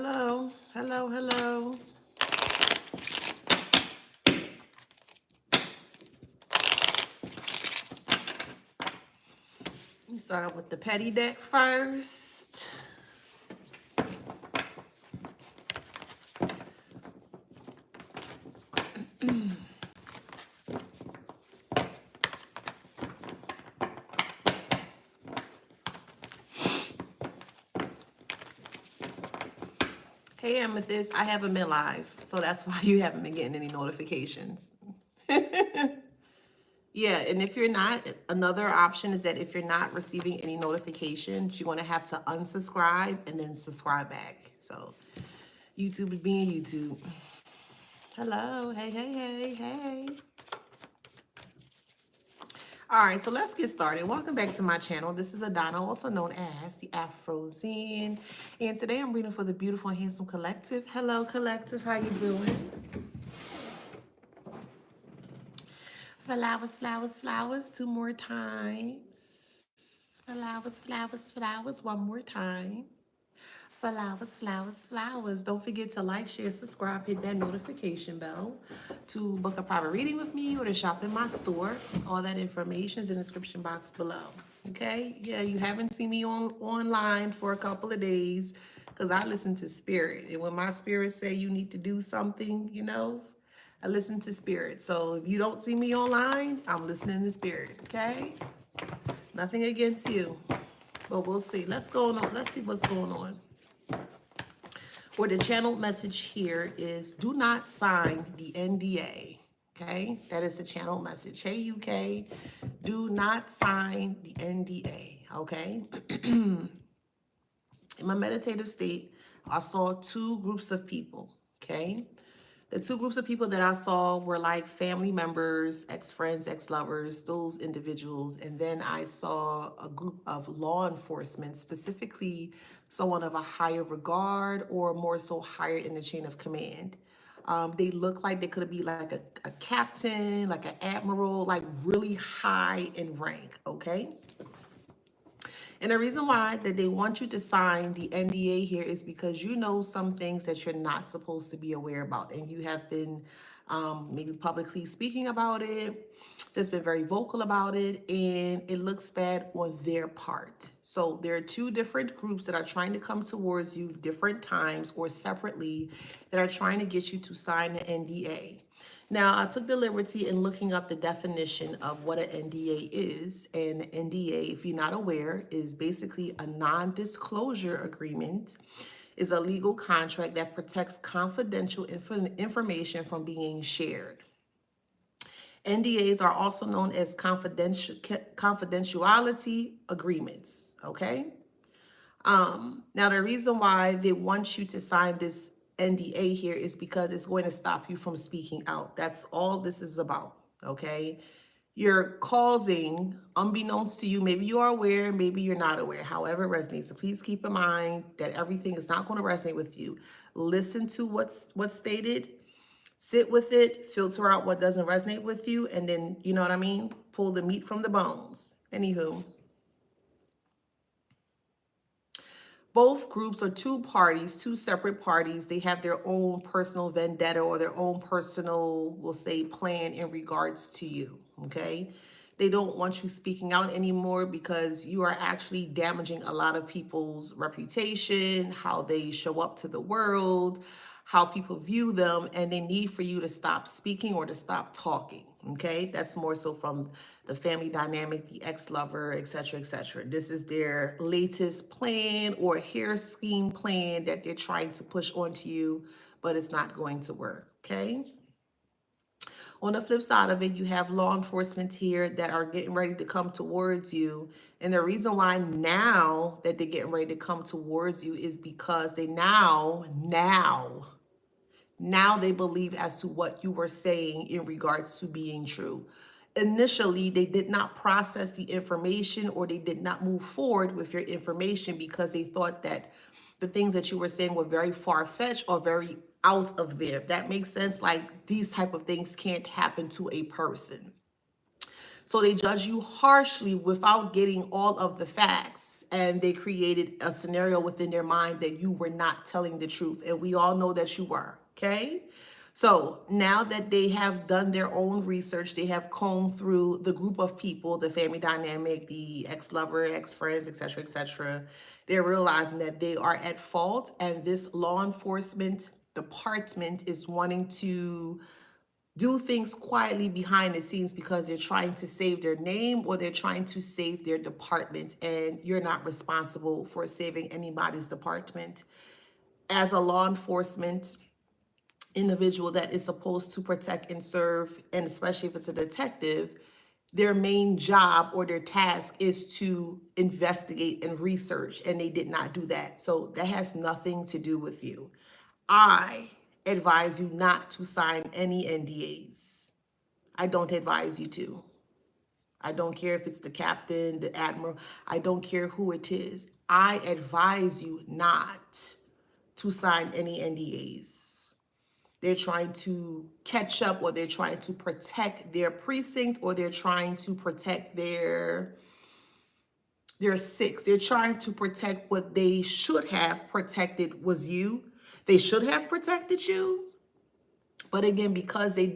Hello. Hello, hello. You start out with the petty deck first. Hey, Amethyst, I haven't been live, so that's why you haven't been getting any notifications. Yeah, and if you're not, another option is that if you're not receiving any notifications, you're going to have to unsubscribe and then subscribe back. So YouTube is being YouTube. Hello. Hey, hey, hey, hey. All right, so let's get started. Welcome back to my channel. This is Adana, also known as the Afro Zen. And today I'm reading for the beautiful and handsome collective. Hello, collective. How you doing? Flowers, flowers, flowers. Two more times. Flowers, flowers, flowers. One more time. Flowers, flowers, flowers. Don't forget to like, share, subscribe, hit that notification bell to book a private reading with me or to shop in my store. All that information is in the description box below. Okay? Yeah, you haven't seen me online for a couple of days because I listen to spirit. And when my spirit say you need to do something, I listen to spirit. So if you don't see me online, I'm listening to spirit. Okay? Nothing against you. But we'll see. Let's see what's going on. Or the channel message here is do not sign the NDA. Okay, that is the channel message. Hey, UK, do not sign the NDA. Okay. In my meditative state, I saw two groups of people. Okay. The two groups of people that I saw were like family members, ex-friends, ex-lovers, those individuals. And then I saw a group of law enforcement, specifically someone of a higher regard or more so higher in the chain of command. They look like they could be like a captain, like an admiral, like really high in rank, okay? And the reason why that they want you to sign the NDA here is because you know some things that you're not supposed to be aware about. And you have been maybe publicly speaking about it, just been very vocal about it, and it looks bad on their part. So there are two different groups that are trying to come towards you different times or separately that are trying to get you to sign the NDA. Now, I took the liberty in looking up the definition of what an NDA is. And NDA, if you're not aware, is basically a non-disclosure agreement, is a legal contract that protects confidential information from being shared. NDAs are also known as confidentiality agreements, okay? Now, the reason why they want you to sign this NDA here is because it's going to stop you from speaking out. That's all this is about, okay? You're causing, unbeknownst to you, maybe you are aware, maybe you're not aware, however it resonates. So please keep in mind that everything is not going to resonate with you. Listen to what's stated, sit with it, filter out what doesn't resonate with you, and then, you know what I mean? Pull the meat from the bones. Anywho. Both groups are two parties, two separate parties. They have their own personal vendetta or their own personal, we'll say, plan in regards to you, okay? They don't want you speaking out anymore because you are actually damaging a lot of people's reputation, how they show up to the world, how people view them, and they need for you to stop speaking or to stop talking, okay? That's more so from the family dynamic, the ex-lover, etc., etc. This is their latest plan or hair scheme plan that they're trying to push onto you, but it's not going to work, okay? On the flip side of it, you have law enforcement here that are getting ready to come towards you. And the reason why now that they're getting ready to come towards you is because they now they believe as to what you were saying in regards to being true. Initially, they did not process the information or they did not move forward with your information because they thought that the things that you were saying were very far-fetched or very out of there. If that makes sense, like these type of things can't happen to a person. So they judge you harshly without getting all of the facts. And they created a scenario within their mind that you were not telling the truth. And we all know that you were, okay? So now that they have done their own research, they have combed through the group of people, the family dynamic, the ex-lover, ex-friends, etc., they're realizing that they are at fault, and this law enforcement department is wanting to do things quietly behind the scenes because they're trying to save their name or they're trying to save their department, and you're not responsible for saving anybody's department. As a law enforcement individual that is supposed to protect and serve, and especially if it's a detective, their main job or their task is to investigate and research, and they did not do that. So that has nothing to do with you. I advise you not to sign any NDAs. I don't advise you to. I don't care if it's the captain, the admiral, I don't care who it is. I advise you not to sign any NDAs. They're trying to catch up, or they're trying to protect their precinct, or they're trying to protect their six. They're trying to protect what they should have protected was you. They should have protected you. But again, because they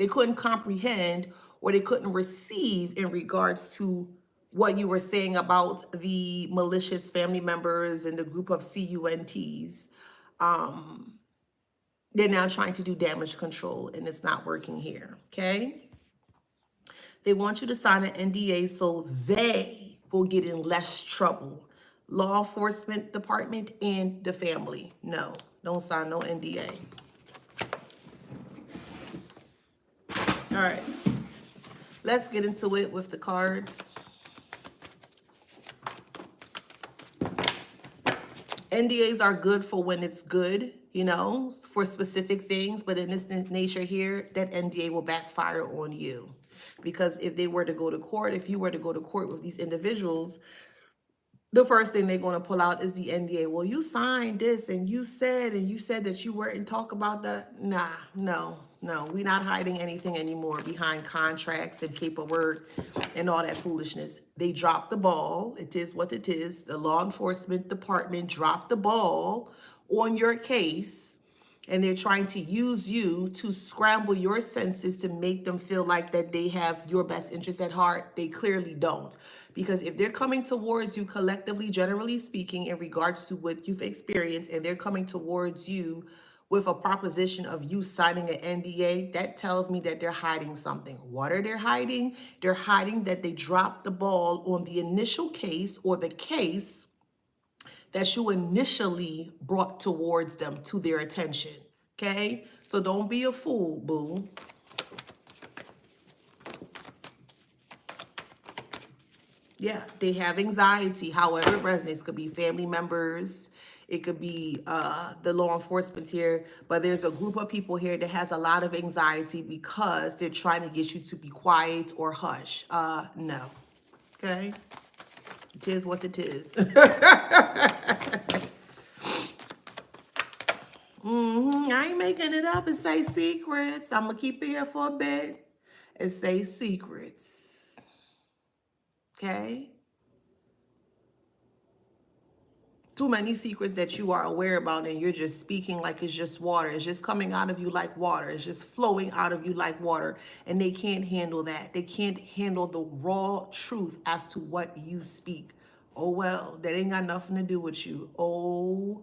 couldn't comprehend or they couldn't receive in regards to what you were saying about the malicious family members and the group of CUNTs, they're now trying to do damage control, and it's not working here, okay? They want you to sign an NDA so they will get in less trouble. Law enforcement department and the family. No, don't sign no NDA. All right, let's get into it with the cards. NDAs are good for when it's good, you know, for specific things, but in this nature here, that NDA will backfire on you. Because if they were to go to court, if you were to go to court with these individuals, the first thing they're going to pull out is the NDA. Well, you signed this and you said that you weren't talk about that. Nah, no, we're not hiding anything anymore behind contracts and paperwork and all that foolishness. They dropped the ball. It is what it is. The law enforcement department dropped the ball on your case, and they're trying to use you to scramble your senses to make them feel like that they have your best interest at heart. They clearly don't. Because if they're coming towards you collectively, generally speaking, in regards to what you've experienced, and they're coming towards you with a proposition of you signing an NDA, that tells me that they're hiding something. What are they hiding? They're hiding that they dropped the ball on the initial case, or the case that you initially brought towards them, to their attention, okay? So don't be a fool, boo. Yeah, they have anxiety, however it resonates. Could be family members, it could be the law enforcement here, but there's a group of people here that has a lot of anxiety because they're trying to get you to be quiet or hush. No, okay? It is what it is. I ain't making it up. It say secrets. I'm going to keep it here for a bit. It say secrets. Okay? Too many secrets that you are aware about, and you're just speaking like it's just water. It's just coming out of you like water. It's just flowing out of you like water. And they can't handle that. They can't handle the raw truth as to what you speak. Oh, well, that ain't got nothing to do with you. Oh,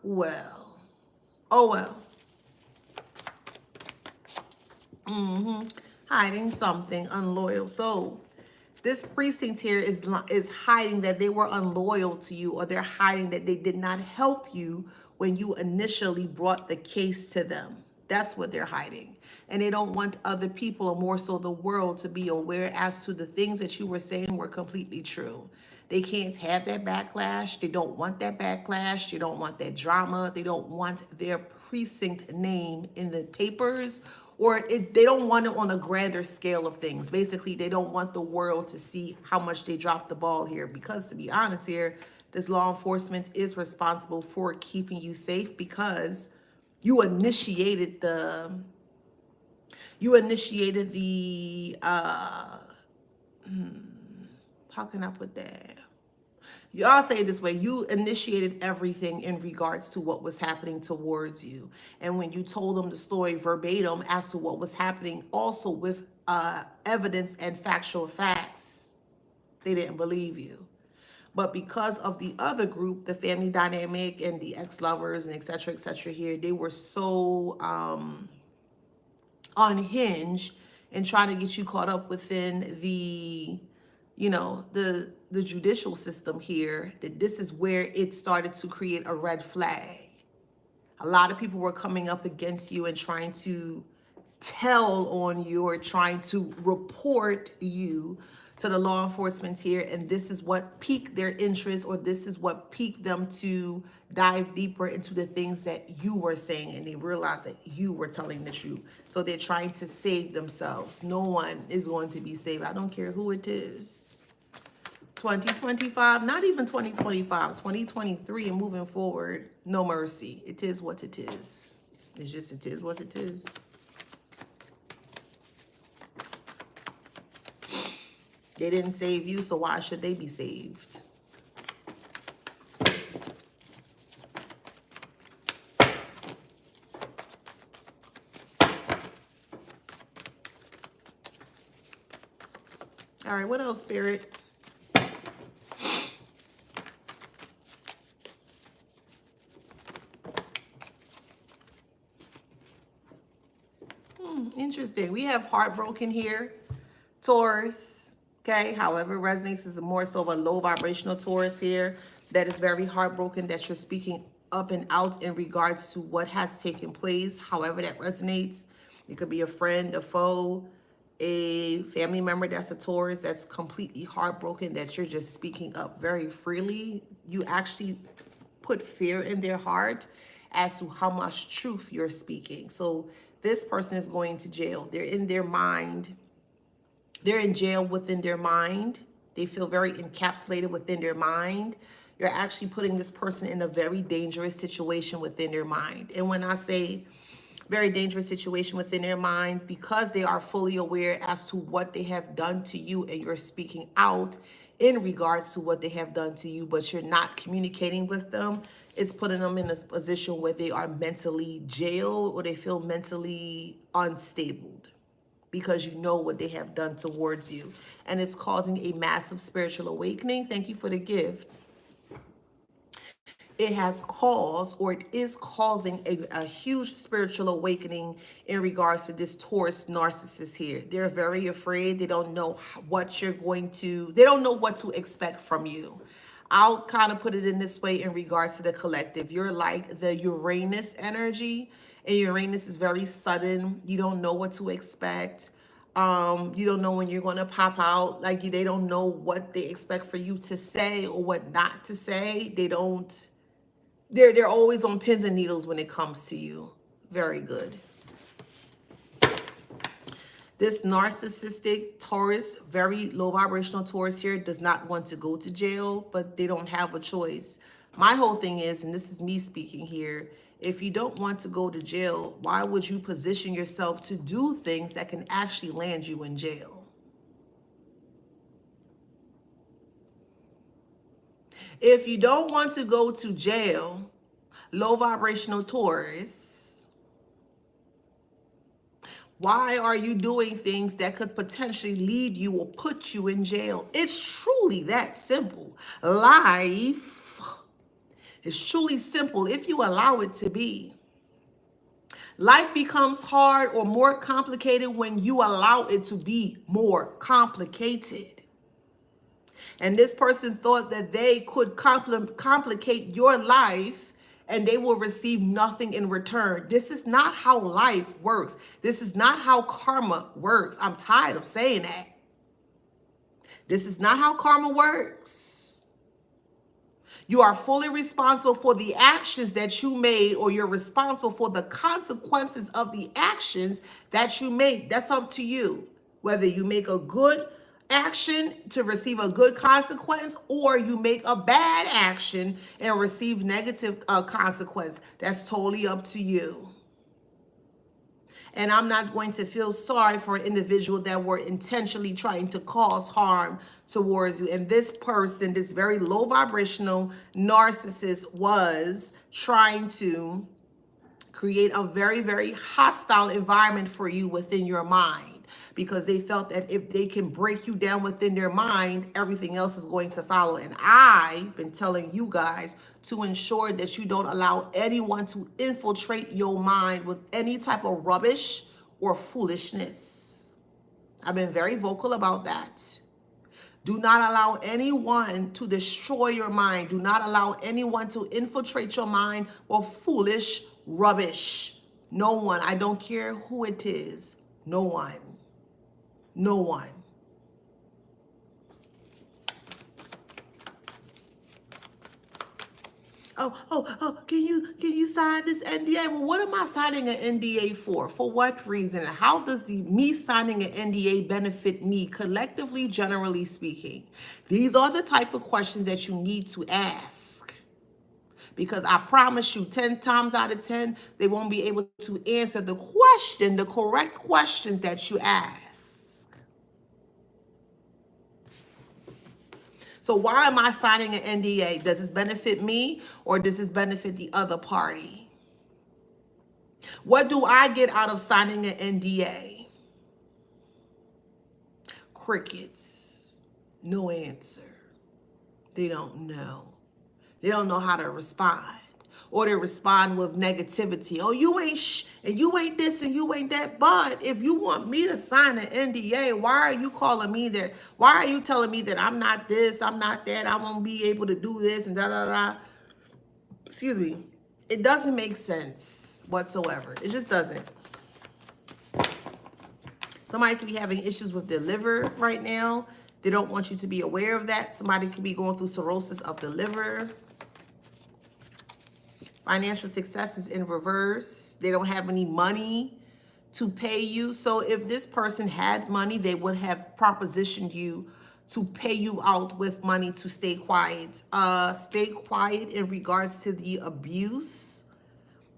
well. Oh, well. Hiding something, unloyal. So this precinct here is hiding that they were unloyal to you, or they're hiding that they did not help you when you initially brought the case to them. That's what they're hiding. And they don't want other people, or more so the world, to be aware as to the things that you were saying were completely true. They can't have that backlash. They don't want that backlash. They don't want that drama. They don't want their precinct name in the papers, or they don't want it on a grander scale of things. Basically, they don't want the world to see how much they dropped the ball here, because to be honest here, this law enforcement is responsible for keeping you safe because you initiated the You initiated the, how can I put that? Y'all say it this way: you initiated everything in regards to what was happening towards you. And when you told them the story verbatim as to what was happening, also with evidence and factual facts, they didn't believe you. But because of the other group, the family dynamic and the ex-lovers and et cetera here, they were so unhinged and trying to get you caught up within the, the judicial system here, that this is where it started to create a red flag. A lot of people were coming up against you and trying to tell on you or trying to report you to the law enforcement here. And this is what piqued their interest, or this is what piqued them to dive deeper into the things that you were saying. And they realized that you were telling the truth. So they're trying to save themselves. No one is going to be saved. I don't care who it is. 2025, not even 2025, 2023 and moving forward, no mercy. It is what it is. It's just, it is what it is. They didn't save you, so why should they be saved? All right, what else, Spirit? Interesting. We have heartbroken here, Taurus. Okay, however, resonates is more so of a low vibrational Taurus here that is very heartbroken, that you're speaking up and out in regards to what has taken place. However, that resonates. It could be a friend, a foe, a family member that's a Taurus that's completely heartbroken, that you're just speaking up very freely. You actually put fear in their heart as to how much truth you're speaking. So this person is going to jail. They're in their mind. They're in jail within their mind. They feel very encapsulated within their mind. You're actually putting this person in a very dangerous situation within their mind. And when I say very dangerous situation within their mind, because they are fully aware as to what they have done to you, and you're speaking out in regards to what they have done to you, but you're not communicating with them, it's putting them in a position where they are mentally jailed, or they feel mentally unstable because you know what they have done towards you. And it's causing a massive spiritual awakening. Thank you for the gift. It has caused, or it is causing a huge spiritual awakening in regards to this Taurus narcissist here. They're very afraid. They don't know what you're going to, they don't know what to expect from you. I'll kind of put it in this way in regards to the collective. You're like the Uranus energy, and Uranus is very sudden. You don't know what to expect. You don't know when you're going to pop out. Like, they don't know what they expect for you to say or what not to say. They don't. They're always on pins and needles when it comes to you. Very good. This narcissistic Taurus, very low vibrational Taurus here, does not want to go to jail, but they don't have a choice. My whole thing is, and this is me speaking here, if you don't want to go to jail, why would you position yourself to do things that can actually land you in jail? If you don't want to go to jail, low vibrational Taurus, why are you doing things that could potentially lead you or put you in jail? It's truly that simple. Life is truly simple if you allow it to be. Life becomes hard or more complicated when you allow it to be more complicated. And this person thought that they could complicate your life and they will receive nothing in return. This is not how life works. This is not how karma works. I'm tired of saying that. This is not how karma works. You are fully responsible for the actions that you made, or you're responsible for the consequences of the actions that you make. That's up to you. Whether you make a good action to receive a good consequence, or you make a bad action and receive negative consequence. That's totally up to you. And I'm not going to feel sorry for an individual that were intentionally trying to cause harm towards you. And this person, this very low vibrational narcissist, was trying to create a very, very hostile environment for you within your mind, because they felt that if they can break you down within their mind, everything else is going to follow. And I've been telling you guys to ensure that you don't allow anyone to infiltrate your mind with any type of rubbish or foolishness. I've been very vocal about that. Do not allow anyone to destroy your mind. Do not allow anyone to infiltrate your mind with foolish rubbish. No one. I don't care who it is. No one. No one. Oh, can you sign this NDA? Well, what am I signing an NDA for? For what reason? And how does me signing an NDA benefit me collectively, generally speaking? These are the type of questions that you need to ask. Because I promise you, 10 times out of 10, they won't be able to answer the question, the correct questions that you ask. So why am I signing an NDA? Does this benefit me or does this benefit the other party? What do I get out of signing an NDA? Crickets. No answer. They don't know. They don't know how to respond. Or they respond with negativity. Oh, you ain't and you ain't this and you ain't that. But if you want me to sign an NDA, why are you calling me that? Why are you telling me that I'm not this, I'm not that, I won't be able to do this and da da da? Excuse me. It doesn't make sense whatsoever. It just doesn't. Somebody could be having issues with their liver right now. They don't want you to be aware of that. Somebody could be going through cirrhosis of the liver. Financial success is in reverse. They don't have any money to pay you. So if this person had money, they would have propositioned you to pay you out with money to stay quiet. Stay quiet in regards to the abuse,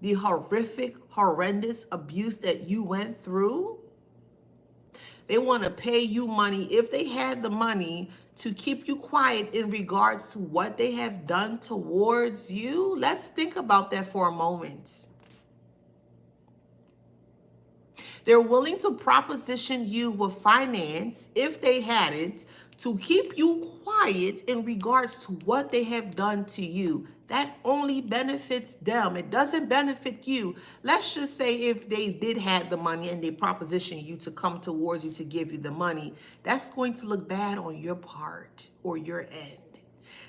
the horrific, horrendous abuse that you went through. They want to pay you money, if they had the money, to keep you quiet in regards to what they have done towards you. Let's think about that for a moment. They're willing to proposition you with finance, if they had it, to keep you quiet in regards to what they have done to you. That only benefits them. It doesn't benefit you. Let's just say if they did have the money and they proposition you to come towards you to give you the money, that's going to look bad on your part or your end.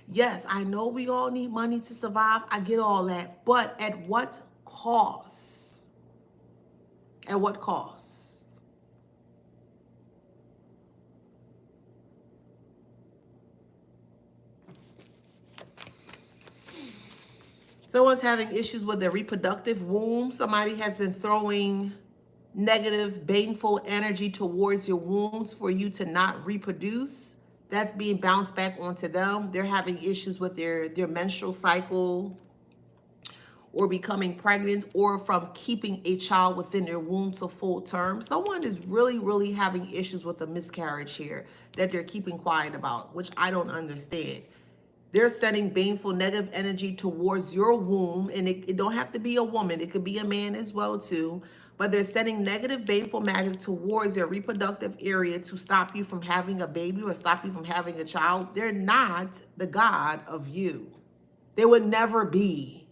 Yes, I know we all need money to survive. I get all that. But at what cost? At what cost? Someone's having issues with their reproductive womb. Somebody has been throwing negative, baneful energy towards your wombs for you to not reproduce. That's being bounced back onto them. They're having issues with their menstrual cycle, or becoming pregnant, or from keeping a child within their womb to full term. Someone is really, really having issues with a miscarriage here that they're keeping quiet about, which I don't understand. They're sending baneful negative energy towards your womb, and it don't have to be a woman. It could be a man as well too. But they're sending negative baneful magic towards their reproductive area to stop you from having a baby or stop you from having a child. They're not the God of you. They would never be.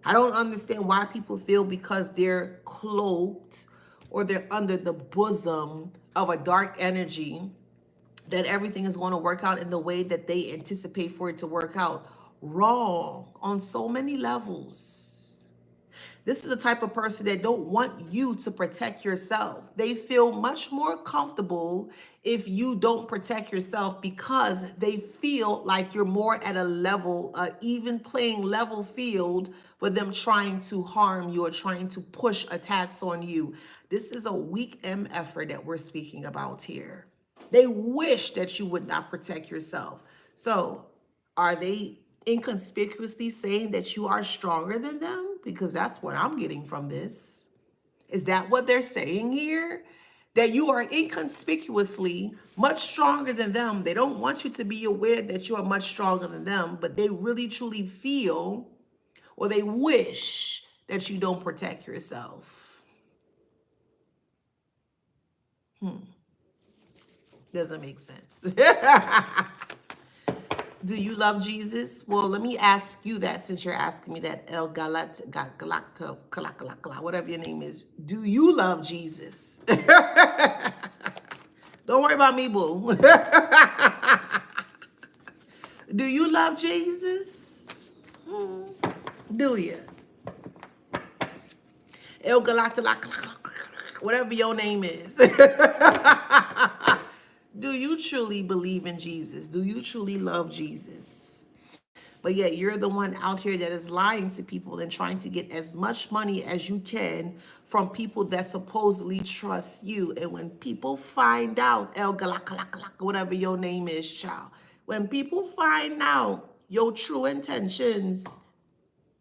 I don't understand why people feel because they're cloaked or they're under the bosom of a dark energy that everything is going to work out in the way that they anticipate for it to work out. Wrong on so many levels. This is the type of person that don't want you to protect yourself. They feel much more comfortable if you don't protect yourself, because they feel like you're more at a level, even playing level field with them trying to harm you or trying to push attacks on you. This is a weak MFer that we're speaking about here. They wish that you would not protect yourself. So are they inconspicuously saying that you are stronger than them? Because that's what I'm getting from this. Is that what they're saying here? That you are inconspicuously much stronger than them. They don't want you to be aware that you are much stronger than them, but they really truly feel or they wish that you don't protect yourself. Doesn't make sense. Do you love Jesus? Well, let me ask you that since you're asking me that. El Galat, whatever your name is. Do you love Jesus? Don't worry about me, boo. Do you love Jesus? Do you? El Galat, whatever your name is. Do you truly believe in Jesus? Do you truly love Jesus? But yet you're the one out here that is lying to people and trying to get as much money as you can from people that supposedly trust you. And when people find out, El Galakalak, whatever your name is, child, when people find out your true intentions,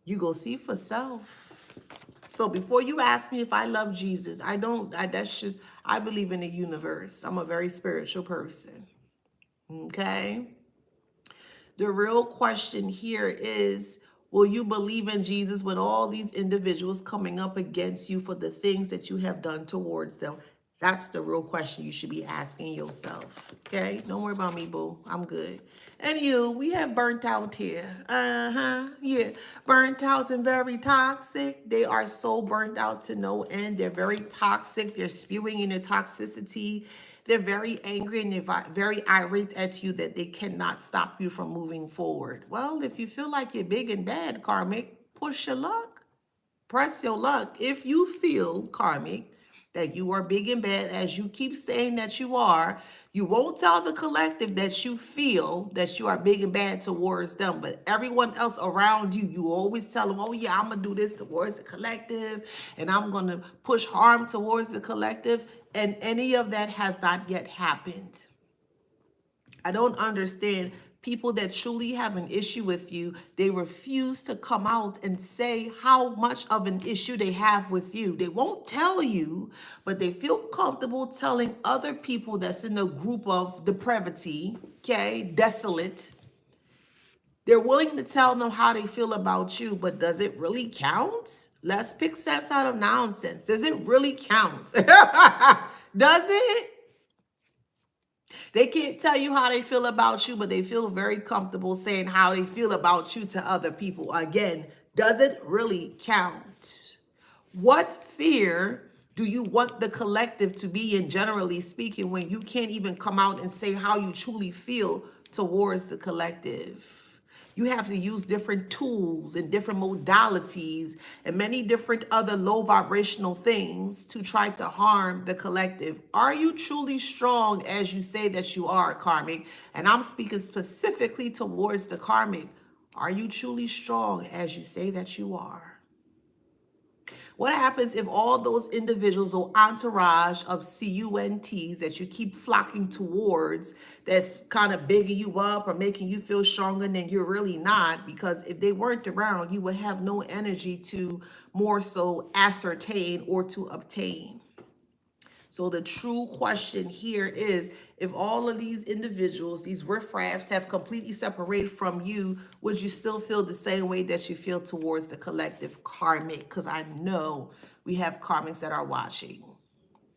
you go see for self. So before you ask me if I love Jesus, I believe in the universe. I'm a very spiritual person. Okay? The real question here is, will you believe in Jesus when all these individuals coming up against you for the things that you have done towards them? That's the real question you should be asking yourself. Okay? Don't worry about me, boo. I'm good. And we have burnt out here. Yeah. Burnt out and very toxic. They are so burnt out to no end. They're very toxic. They're spewing in their toxicity. They're very angry and they're very irate at you that they cannot stop you from moving forward. Well, if you feel like you're big and bad, karmic, push your luck. Press your luck. If you feel, karmic, that you are big and bad, as you keep saying that you won't tell the collective that you feel that you are big and bad towards them. But everyone else around you, you always tell them, oh yeah, I'm going to do this towards the collective and I'm going to push harm towards the collective. And any of that has not yet happened. I don't understand people that truly have an issue with you. They refuse to come out and say how much of an issue they have with you. They won't tell you, but they feel comfortable telling other people that's in a group of depravity, okay, desolate. They're willing to tell them how they feel about you, but does it really count? Let's pick sense out of nonsense. Does it really count? Does it? They can't tell you how they feel about you, but they feel very comfortable saying how they feel about you to other people. Again, does it really count? What fear do you want the collective to be in, generally speaking, when you can't even come out and say how you truly feel towards the collective? You have to use different tools and different modalities and many different other low vibrational things to try to harm the collective. Are you truly strong as you say that you are, karmic? And I'm speaking specifically towards the karmic. Are you truly strong as you say that you are? What happens if all those individuals or entourage of CUNTs that you keep flocking towards, that's kind of bigging you up or making you feel stronger than you're really not? Because if they weren't around, you would have no energy to more so ascertain or to obtain. So the true question here is, if all of these individuals, these riffraffs, have completely separated from you, would you still feel the same way that you feel towards the collective, karmic? Because I know we have karmics that are watching.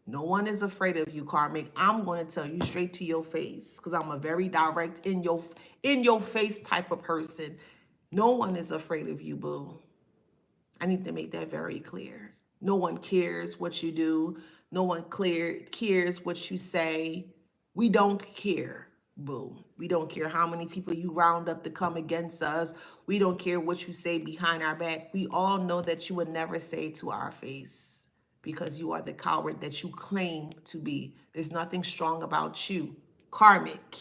No one is afraid of you, karmic. I'm going to tell you straight to your face, because I'm a very direct, in your face type of person. No one is afraid of you, boo. I need to make that very clear. No one cares what you do. No one cares what you say. We don't care, boo. We don't care how many people you round up to come against us. We don't care what you say behind our back. We all know that you would never say to our face, because you are the coward that you claim to be. There's nothing strong about you, karmic.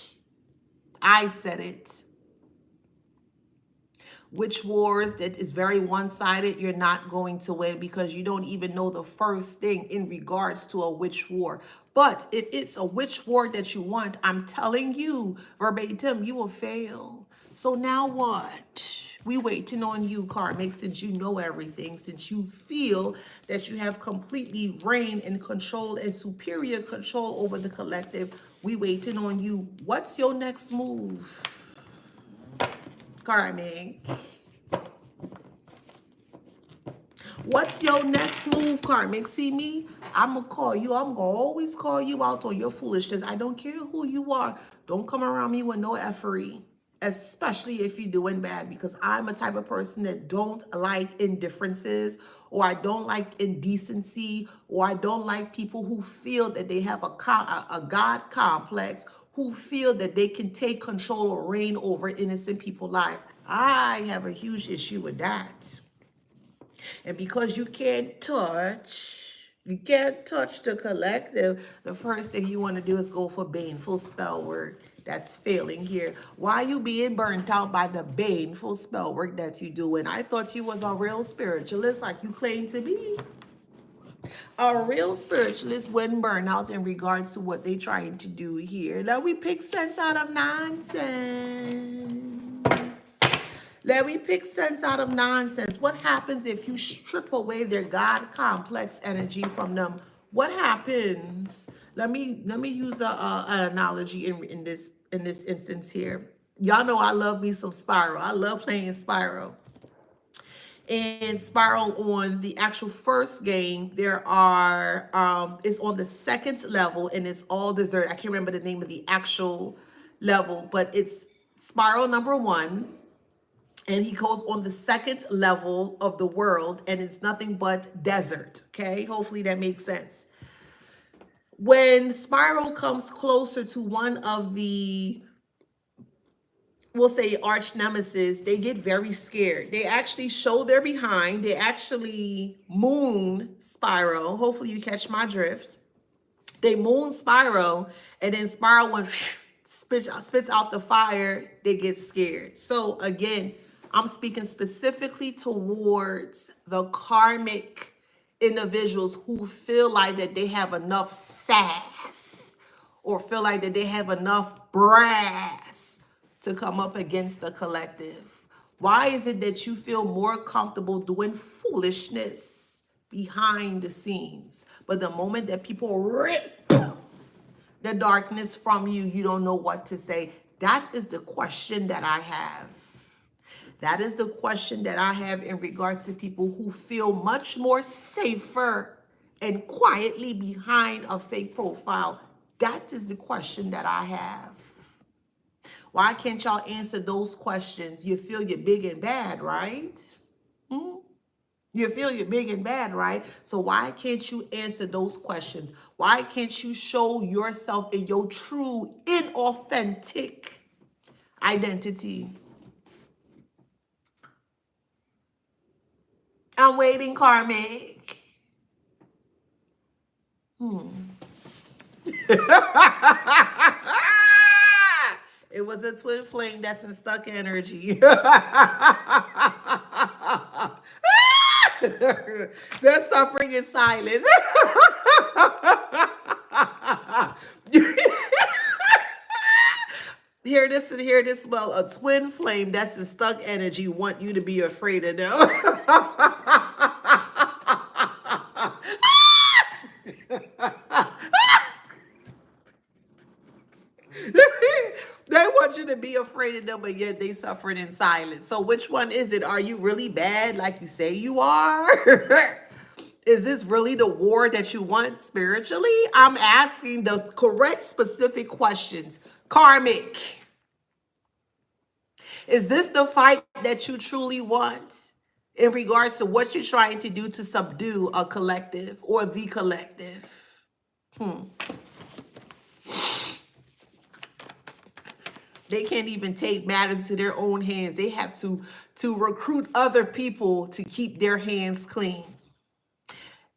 I said it. Which wars that is very one-sided, you're not going to win, because you don't even know the first thing in regards to a witch war. But if it's a witch war that you want, I'm telling you verbatim, you will fail. So now what? We waiting on you, karmic, since you know everything, since you feel that you have completely reign and control and superior control over the collective. We waiting on you. What's your next move, karmic? What's your next move, karmic? See me? I'm going to call you. I'm going to always call you out on your foolishness. I don't care who you are. Don't come around me with no effery, especially if you're doing bad, because I'm a type of person that don't like indifferences, or I don't like indecency, or I don't like people who feel that they have a God complex, who feel that they can take control or reign over innocent people's lives. I have a huge issue with that. And because you can't touch the collective, the first thing you want to do is go for baneful spell work. That's failing here. Why are you being burnt out by the baneful spell work that you do? And I thought you was a real spiritualist like you claim to be. A real spiritualist wouldn't burn out in regards to what they're trying to do here. Let we pick sense out of nonsense. Let me pick sense out of nonsense. What happens if you strip away their God complex energy from them? What happens? Let me use an analogy in this instance here. Y'all know I love me some Spiral. I love playing Spiral. And Spiral, on the actual first game, there are it's on the second level and it's all dessert. I can't remember the name of the actual level, but it's Spiral number 1. And he goes on the second level of the world, and it's nothing but desert. Okay, hopefully that makes sense. When Spiral comes closer to one of the, we'll say, arch nemesis, they get very scared. They actually show their behind. They actually moon Spiral. Hopefully you catch my drift. They moon Spiral, and then Spiral, when spits out the fire, they get scared. So again, I'm speaking specifically towards the karmic individuals who feel like that they have enough sass or feel like that they have enough brass to come up against the collective. Why is it that you feel more comfortable doing foolishness behind the scenes, but the moment that people rip the darkness from you, you don't know what to say? That is the question that I have. That is the question that I have in regards to people who feel much more safer and quietly behind a fake profile. That is the question that I have. Why can't y'all answer those questions? You feel you're big and bad, right? You feel you're big and bad, right? So why can't you answer those questions? Why can't you show yourself in your true, inauthentic identity? I'm waiting, karmic. It was a twin flame that's in stuck energy. They're suffering in silence. Hear this. Well, a twin flame that's in stuck energy want you to be afraid of them. They want you to be afraid of them, but yet they suffered in silence. So which one is it? Are you really bad like you say you are? Is this really the war that you want spiritually? I'm asking the correct, specific questions. Karmic. Is this the fight that you truly want in regards to what you're trying to do to subdue a collective or the collective? They can't even take matters into their own hands. They have to recruit other people to keep their hands clean.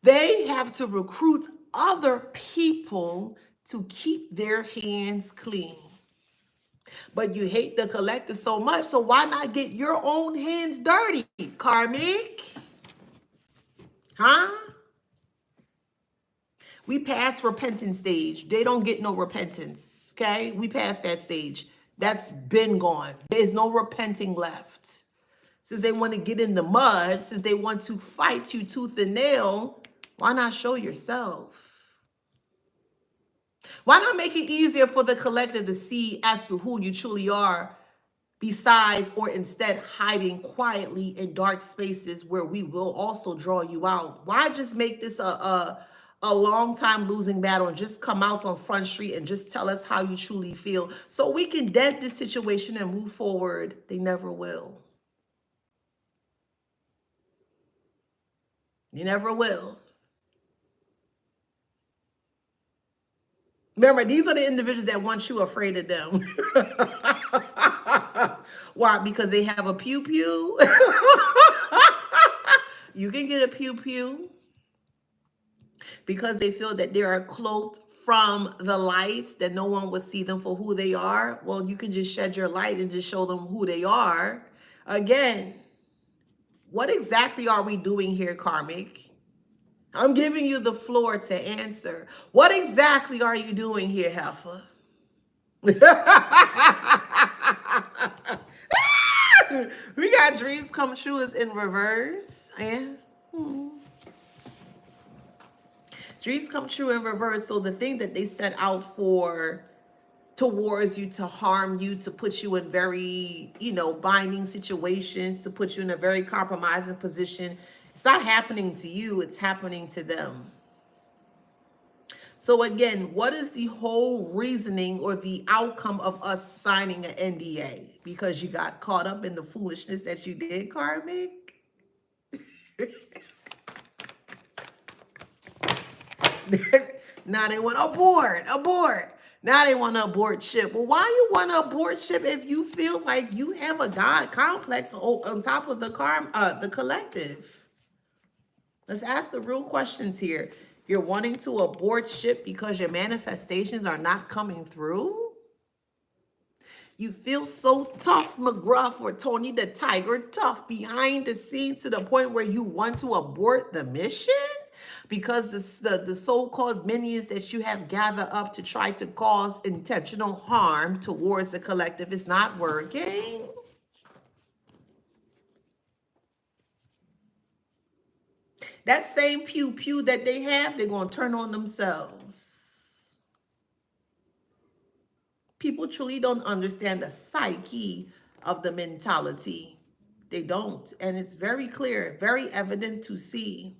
They have to recruit other people to keep their hands clean. But you hate the collective so much, so why not get your own hands dirty, karmic? Huh? We passed repentance stage. They don't get no repentance, okay? We passed that stage. That's been gone. There's no repenting left. Since they want to get in the mud, since they want to fight you tooth and nail, why not show yourself? Why not make it easier for the collective to see as to who you truly are, besides or instead hiding quietly in dark spaces where we will also draw you out? Why just make this a long time losing battle and just come out on Front Street and just tell us how you truly feel so we can dent this situation and move forward? They never will. You never will. Remember, these are the individuals that want you afraid of them. Why? Because they have a pew pew. You can get a pew pew because they feel that they are cloaked from the light, that no one will see them for who they are. Well, you can just shed your light and just show them who they are. Again, what exactly are we doing here, karmic? I'm giving you the floor to answer. What exactly are you doing here, Heifer? We got dreams come true is in reverse. Yeah. Dreams come true in reverse. So the thing that they set out for towards you to harm you, to put you in very, binding situations, to put you in a very compromising position, it's not happening to you, it's happening to them. So again, what is the whole reasoning or the outcome of us signing an NDA? Because you got caught up in the foolishness that you did, karmic? Now they want abort. Now they want to abort ship. Well, why you want to abort ship if you feel like you have a God complex on top of the collective? Let's ask the real questions here. You're wanting to abort ship because your manifestations are not coming through? You feel so tough, McGruff, or Tony the Tiger tough behind the scenes to the point where you want to abort the mission? Because the so-called minions that you have gathered up to try to cause intentional harm towards the collective is not working? That same pew pew that they have, they're going to turn on themselves. People truly don't understand the psyche of the mentality. They don't. And it's very clear, very evident to see.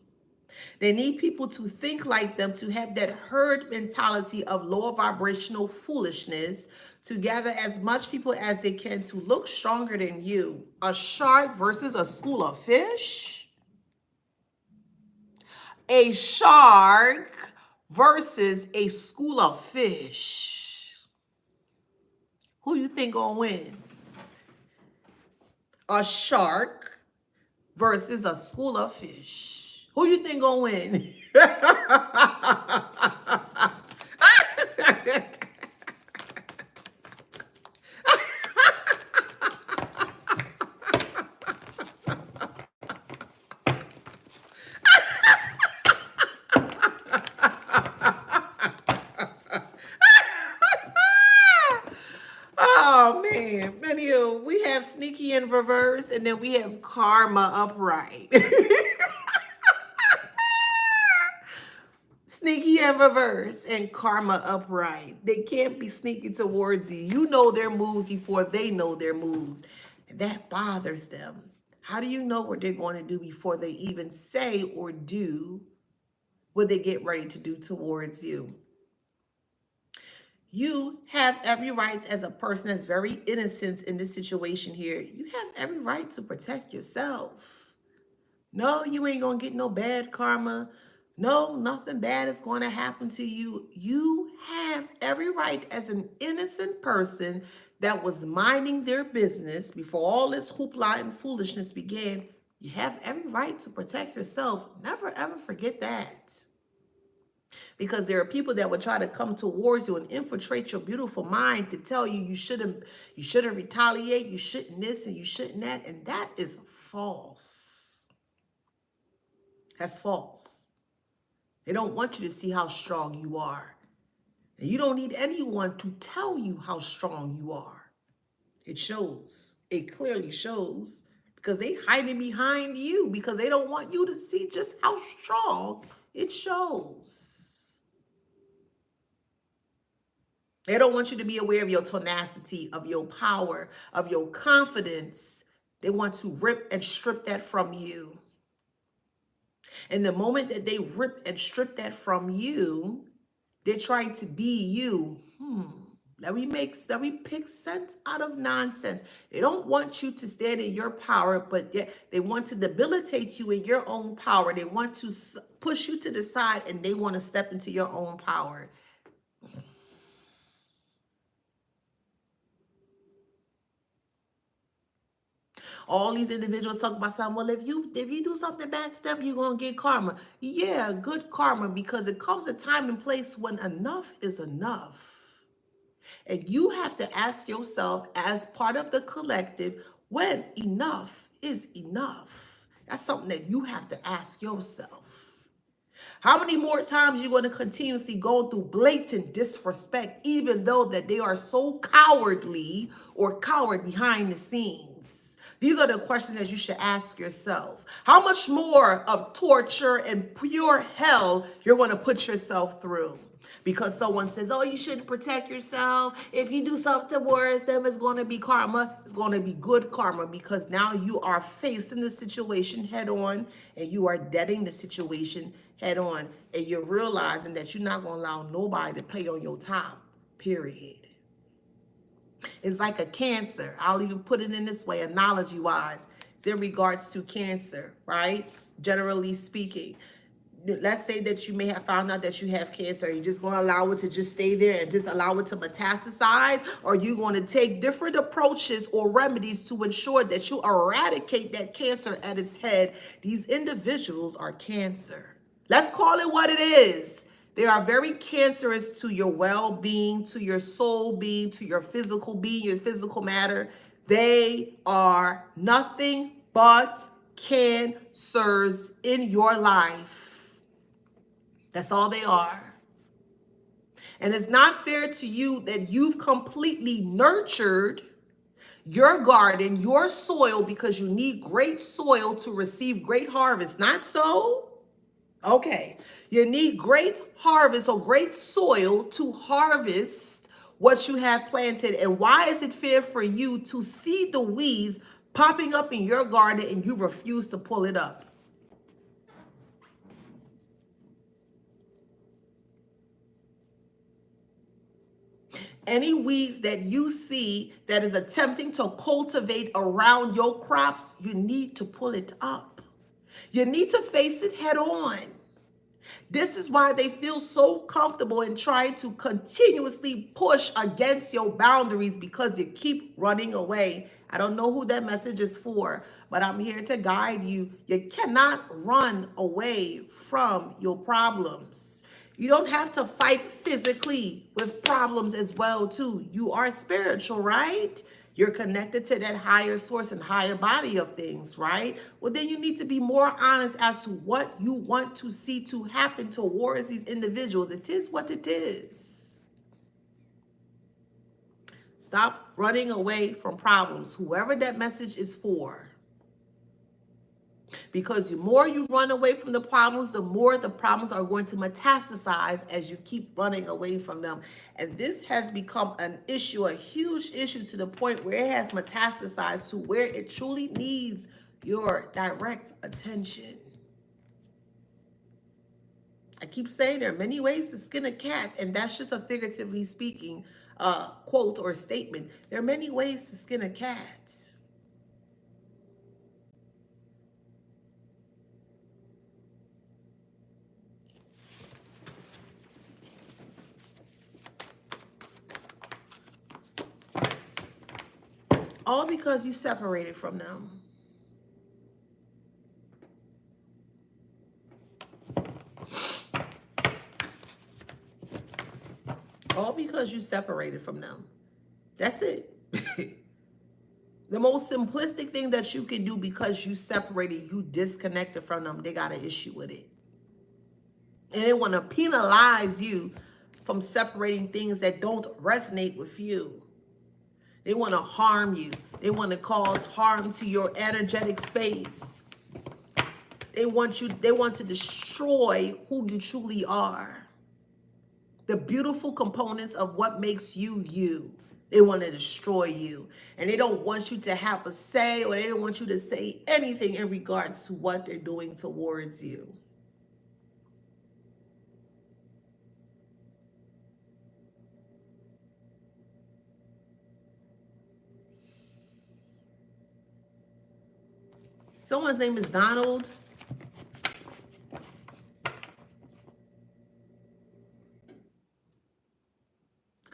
They need people to think like them, to have that herd mentality of lower vibrational foolishness, to gather as much people as they can to look stronger than you. A shark versus a school of fish? A shark versus a school of fish. Who you think gonna win? A shark versus a school of fish. Who you think gonna win? Oh man. Anywho, we have sneaky in reverse and then we have karma upright. Sneaky in reverse and karma upright. They can't be sneaky towards you. You know their moves before they know their moves. And that bothers them. How do you know what they're going to do before they even say or do what they get ready to do towards you? You have every right as a person that's very innocent in this situation here. You have every right to protect yourself. No, you ain't going to get no bad karma. No, nothing bad is going to happen to you. You have every right as an innocent person that was minding their business before all this hoopla and foolishness began. You have every right to protect yourself. Never, ever forget that. Because there are people that would try to come towards you and infiltrate your beautiful mind to tell you you shouldn't retaliate, you shouldn't this and you shouldn't that. And that is false. That's false. They don't want you to see how strong you are. And you don't need anyone to tell you how strong you are. It shows. It clearly shows. because they hiding behind you because they don't want you to see just how strong it shows. They don't want you to be aware of your tenacity, of your power, of your confidence. They want to rip and strip that from you. And the moment that they rip and strip that from you, they're trying to be you. Let me pick sense out of nonsense. They don't want you to stand in your power, but yet they want to debilitate you in your own power. They want to push you to the side, and they want to step into your own power. All these individuals talk about something. Well, if you do something bad to them, you're gonna get karma. Yeah, good karma, because it comes a time and place when enough is enough. And you have to ask yourself, as part of the collective, when enough is enough. That's something that you have to ask yourself. How many more times are you going to continuously go through blatant disrespect, even though that they are so cowardly or coward behind the scenes? These are the questions that you should ask yourself. How much more of torture and pure hell you're going to put yourself through? Because someone says, oh, you shouldn't protect yourself. If you do something towards them, it's going to be karma. It's going to be good karma, because now you are facing the situation head on, and you are deading the situation head on. And you're realizing that you're not going to allow nobody to play on your top, period. It's like a cancer. I'll even put it in this way, analogy wise. It's in regards to cancer, right? Generally speaking. Let's say that you may have found out that you have cancer. Are you just going to allow it to just stay there and just allow it to metastasize? Or are you going to take different approaches or remedies to ensure that you eradicate that cancer at its head? These individuals are cancer. Let's call it what it is. They are very cancerous to your well-being, to your soul being, to your physical being, your physical matter. They are nothing but cancers in your life. That's all they are. And it's not fair to you that you've completely nurtured your garden, your soil, because you need great soil to receive great harvest. Not so? Okay. You need great harvest or great soil to harvest what you have planted. And why is it fair for you to see the weeds popping up in your garden and you refuse to pull it up? Any weeds that you see that is attempting to cultivate around your crops, you need to pull it up. You need to face it head on. This is why they feel so comfortable in trying to continuously push against your boundaries, because you keep running away. I don't know who that message is for, but I'm here to guide you. You cannot run away from your problems. You don't have to fight physically with problems as well, too. You are spiritual, right? You're connected to that higher source and higher body of things, right? Well, then you need to be more honest as to what you want to see to happen towards these individuals. It is what it is. Stop running away from problems, whoever that message is for. Because the more you run away from the problems, the more the problems are going to metastasize as you keep running away from them. And this has become an issue, a huge issue, to the point where it has metastasized to where it truly needs your direct attention. I keep saying there are many ways to skin a cat, and that's just a figuratively speaking quote or statement. There are many ways to skin a cat. All because you separated from them. All because you separated from them. That's it. The most simplistic thing that you can do, because you separated, you disconnected from them, they got an issue with it. And they want to penalize you from separating things that don't resonate with you. They want to harm you. They want to cause harm to your energetic space. They want to destroy who you truly are. The beautiful components of what makes you you. They want to destroy you. And they don't want you to have a say, or they don't want you to say anything in regards to what they're doing towards you. Someone's name is Donald.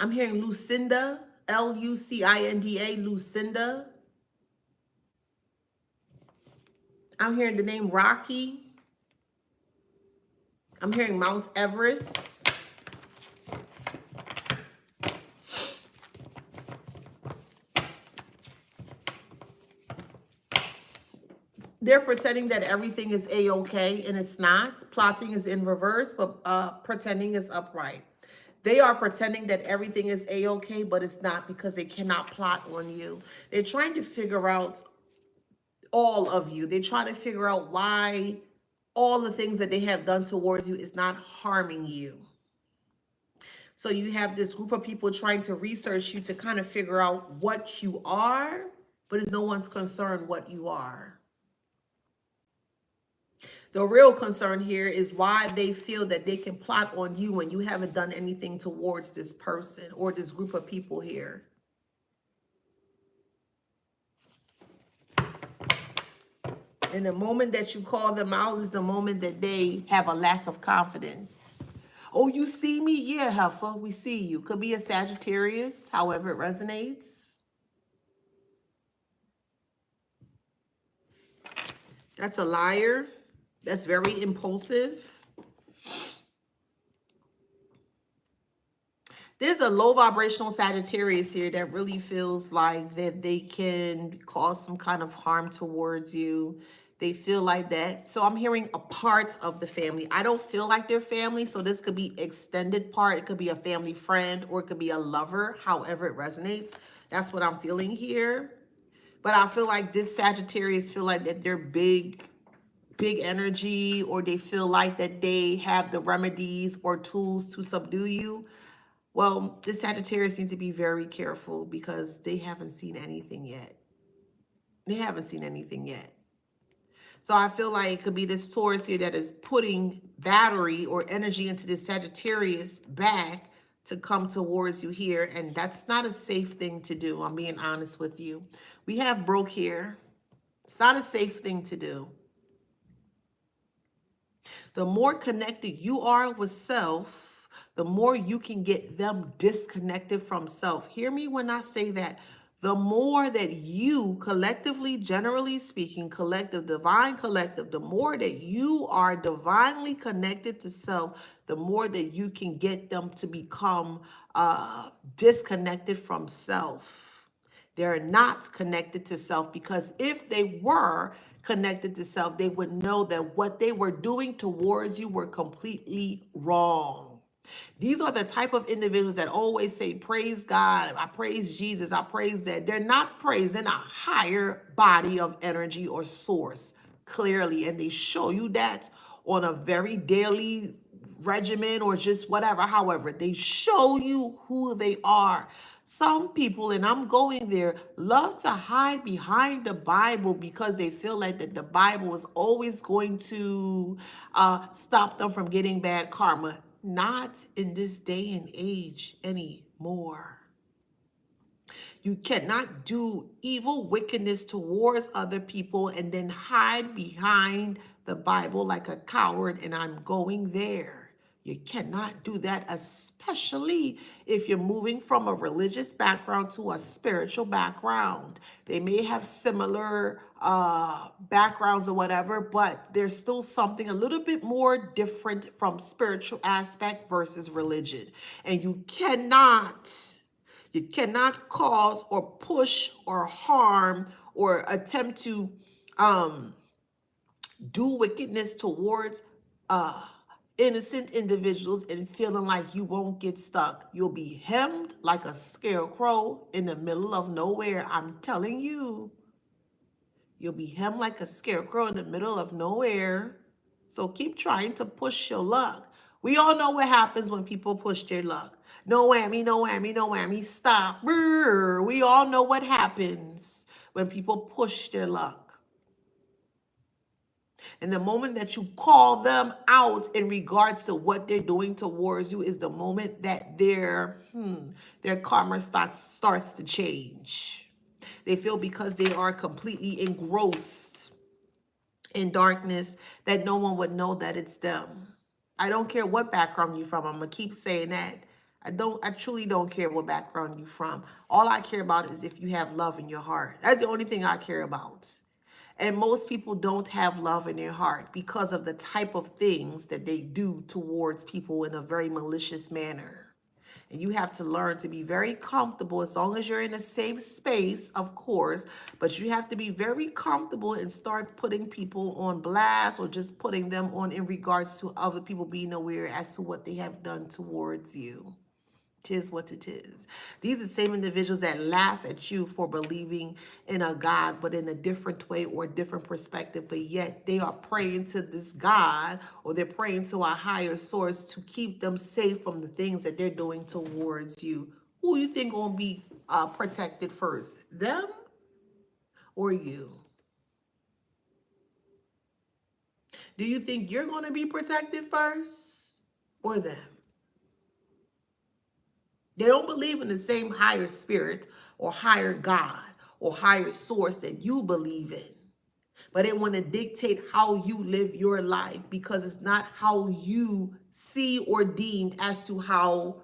I'm hearing Lucinda, Lucinda, Lucinda. I'm hearing the name Rocky. I'm hearing Mount Everest. They're pretending that everything is A-okay, and it's not. Plotting is in reverse, but pretending is upright. They are pretending that everything is A-okay, but it's not, because they cannot plot on you. They're trying to figure out all of you. They try to figure out why all the things that they have done towards you is not harming you. So you have this group of people trying to research you to kind of figure out what you are, but it's no one's concern what you are. The real concern here is why they feel that they can plot on you when you haven't done anything towards this person or this group of people here. And the moment that you call them out is the moment that they have a lack of confidence. Oh, you see me? Yeah, Heifer, we see you. Could be a Sagittarius, however it resonates. That's a liar. That's very impulsive. There's a low vibrational Sagittarius here that really feels like that they can cause some kind of harm towards you. They feel like that. So I'm hearing a part of the family. I don't feel like they're family. So this could be extended part. It could be a family friend, or it could be a lover, however it resonates. That's what I'm feeling here. But I feel like this Sagittarius feel like that they're big energy, or they feel like that they have the remedies or tools to subdue you. Well, the Sagittarius needs to be very careful, because they haven't seen anything yet. They haven't seen anything yet. So I feel like it could be this Taurus here that is putting battery or energy into this Sagittarius back to come towards you here. And that's not a safe thing to do. I'm being honest with you. We have broke here. It's not a safe thing to do. The more connected you are with self, the more you can get them disconnected from self. Hear me when I say that. The more that you collectively, generally speaking, collective, divine collective, the more that you are divinely connected to self, the more that you can get them to become disconnected from self. They're not connected to self, because if they were connected to self, they would know that what they were doing towards you were completely wrong. These are the type of individuals that always say, praise God, I praise Jesus, I praise that. They're not praising a higher body of energy or source, clearly. And they show you that on a very daily regimen, or just whatever. However, they show you who they are. Some people, and I'm going there, love to hide behind the Bible, because they feel like that the Bible is always going to stop them from getting bad karma. Not in this day and age anymore. You cannot do evil wickedness towards other people and then hide behind the Bible like a coward, and I'm going there. You cannot do that, especially if you're moving from a religious background to a spiritual background. They may have similar backgrounds or whatever, but there's still something a little bit more different from spiritual aspect versus religion. And you cannot cause or push or harm or attempt to do wickedness towards innocent individuals and feeling like you won't get stuck. You'll be hemmed like a scarecrow in the middle of nowhere. I'm telling you. You'll be hemmed like a scarecrow in the middle of nowhere. So keep trying to push your luck. We all know what happens when people push their luck. No whammy, no whammy, no whammy, stop. Brr. We all know what happens when people push their luck. And the moment that you call them out in regards to what they're doing towards you is the moment that their karma starts to change. They feel because they are completely engrossed in darkness that no one would know that it's them. I don't care what background you're from. I'm gonna keep saying that. I truly don't care what background you're from. All I care about is if you have love in your heart. That's the only thing I care about. And most people don't have love in their heart because of the type of things that they do towards people in a very malicious manner. And you have to learn to be very comfortable as long as you're in a safe space, of course, but you have to be very comfortable and start putting people on blast or just putting them on in regards to other people being aware as to what they have done towards you. Tis what it is. These are the same individuals that laugh at you for believing in a God, but in a different way or different perspective, but yet they are praying to this God or they're praying to a higher source to keep them safe from the things that they're doing towards you. Who you think gonna be protected first? Them or you? Do you think you're gonna be protected first or them? They don't believe in the same higher spirit or higher God or higher source that you believe in. But they want to dictate how you live your life because it's not how you see or deemed as to how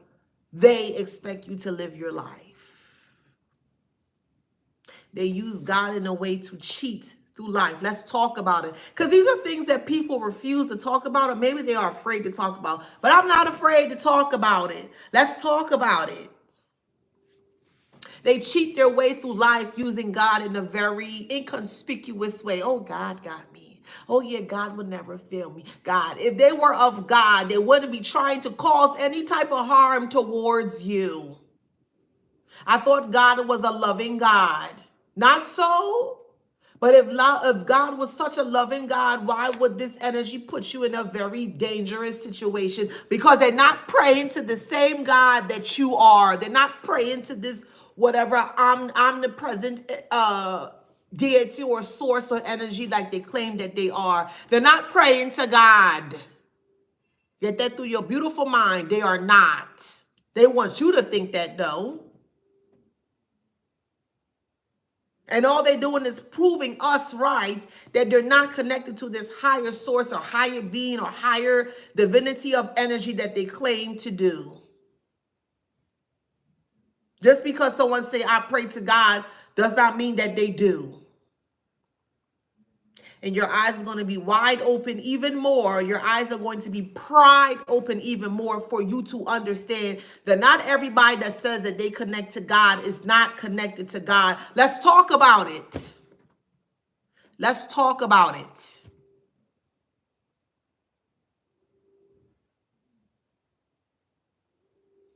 they expect you to live your life. They use God in a way to cheat through life. Let's talk about it. Because these are things that people refuse to talk about, or maybe they are afraid to talk about. But I'm not afraid to talk about it. Let's talk about it. They cheat their way through life using God in a very inconspicuous way. Oh, God got me. Oh, yeah, God would never fail me. God, if they were of God, they wouldn't be trying to cause any type of harm towards you. I thought God was a loving God. Not so. But if God was such a loving God, why would this energy put you in a very dangerous situation? Because they're not praying to the same God that you are. They're not praying to this whatever omnipresent deity or source or energy like they claim that they are. They're not praying to God. Get that through your beautiful mind. They are not. They want you to think that though. And all they're doing is proving us right that they're not connected to this higher source or higher being or higher divinity of energy that they claim to do. Just because someone say, I pray to God, does not mean that they do. And your eyes are going to be wide open even more. Your eyes are going to be pried open even more for you to understand that not everybody that says that they connect to God is not connected to God. Let's talk about it. Let's talk about it.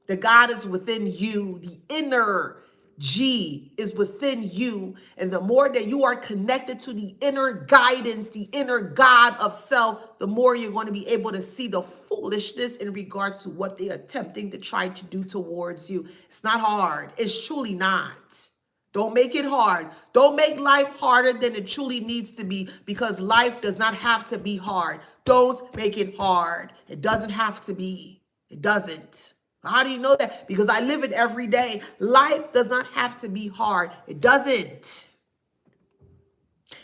The God is within you. The inner G is within you. And the more that you are connected to the inner guidance, the inner God of self, the more you're going to be able to see the foolishness in regards to what they're attempting to try to do towards you. It's not hard. It's truly not. Don't make it hard. Don't make life harder than it truly needs to be, because life does not have to be hard. Don't make it hard. It doesn't have to be. It doesn't. How do you know that? Because I live it every day. Life does not have to be hard. It doesn't.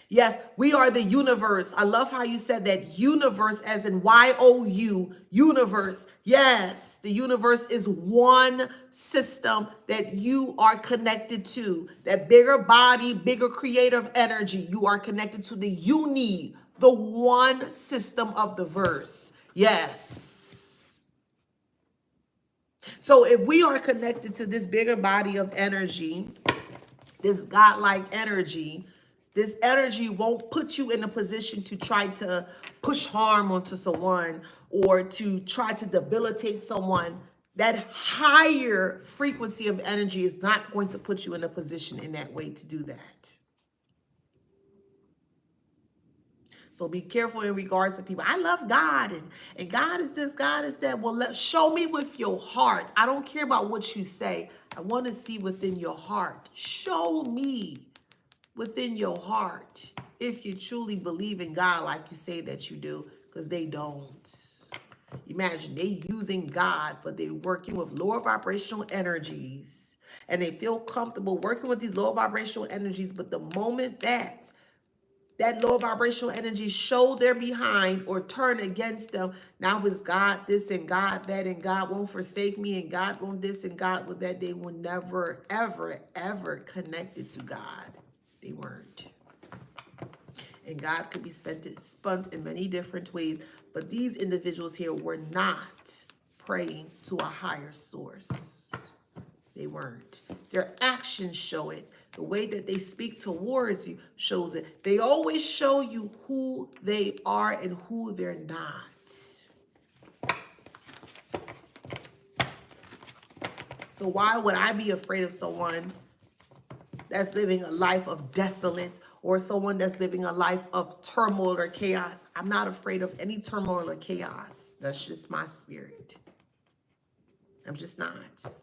Yes, we are the universe. I love how you said that, universe as in Y-O-U, universe. Yes, the universe is one system that you are connected to. That bigger body, bigger creative energy. You are connected to the uni, the one system of the verse. Yes. So if we are connected to this bigger body of energy, this godlike energy, This energy won't put you in a position to try to push harm onto someone or to try to debilitate someone. That higher frequency of energy is not going to put you in a position in that way to do that. So be careful in regards to people. I love God and God is this, God is that. Well, show me with your heart. I don't care about what you say. I want to see within your heart. Show me within your heart if you truly believe in God like you say that you do, because they don't. Imagine they using God, but they're working with lower vibrational energies and they feel comfortable working with these lower vibrational energies. But the moment that low vibrational energy show their behind or turn against them, now it's God this and God that, and God won't forsake me, and God won't this and God with that. They will never, ever, ever connected to God. They weren't. And God could be spun in many different ways. But these individuals here were not praying to a higher source. They weren't. Their actions show it. The way that they speak towards you shows it. They always show you who they are and who they're not. So why would I be afraid of someone that's living a life of desolate or someone that's living a life of turmoil or chaos? I'm not afraid of any turmoil or chaos. That's just my spirit. I'm just not.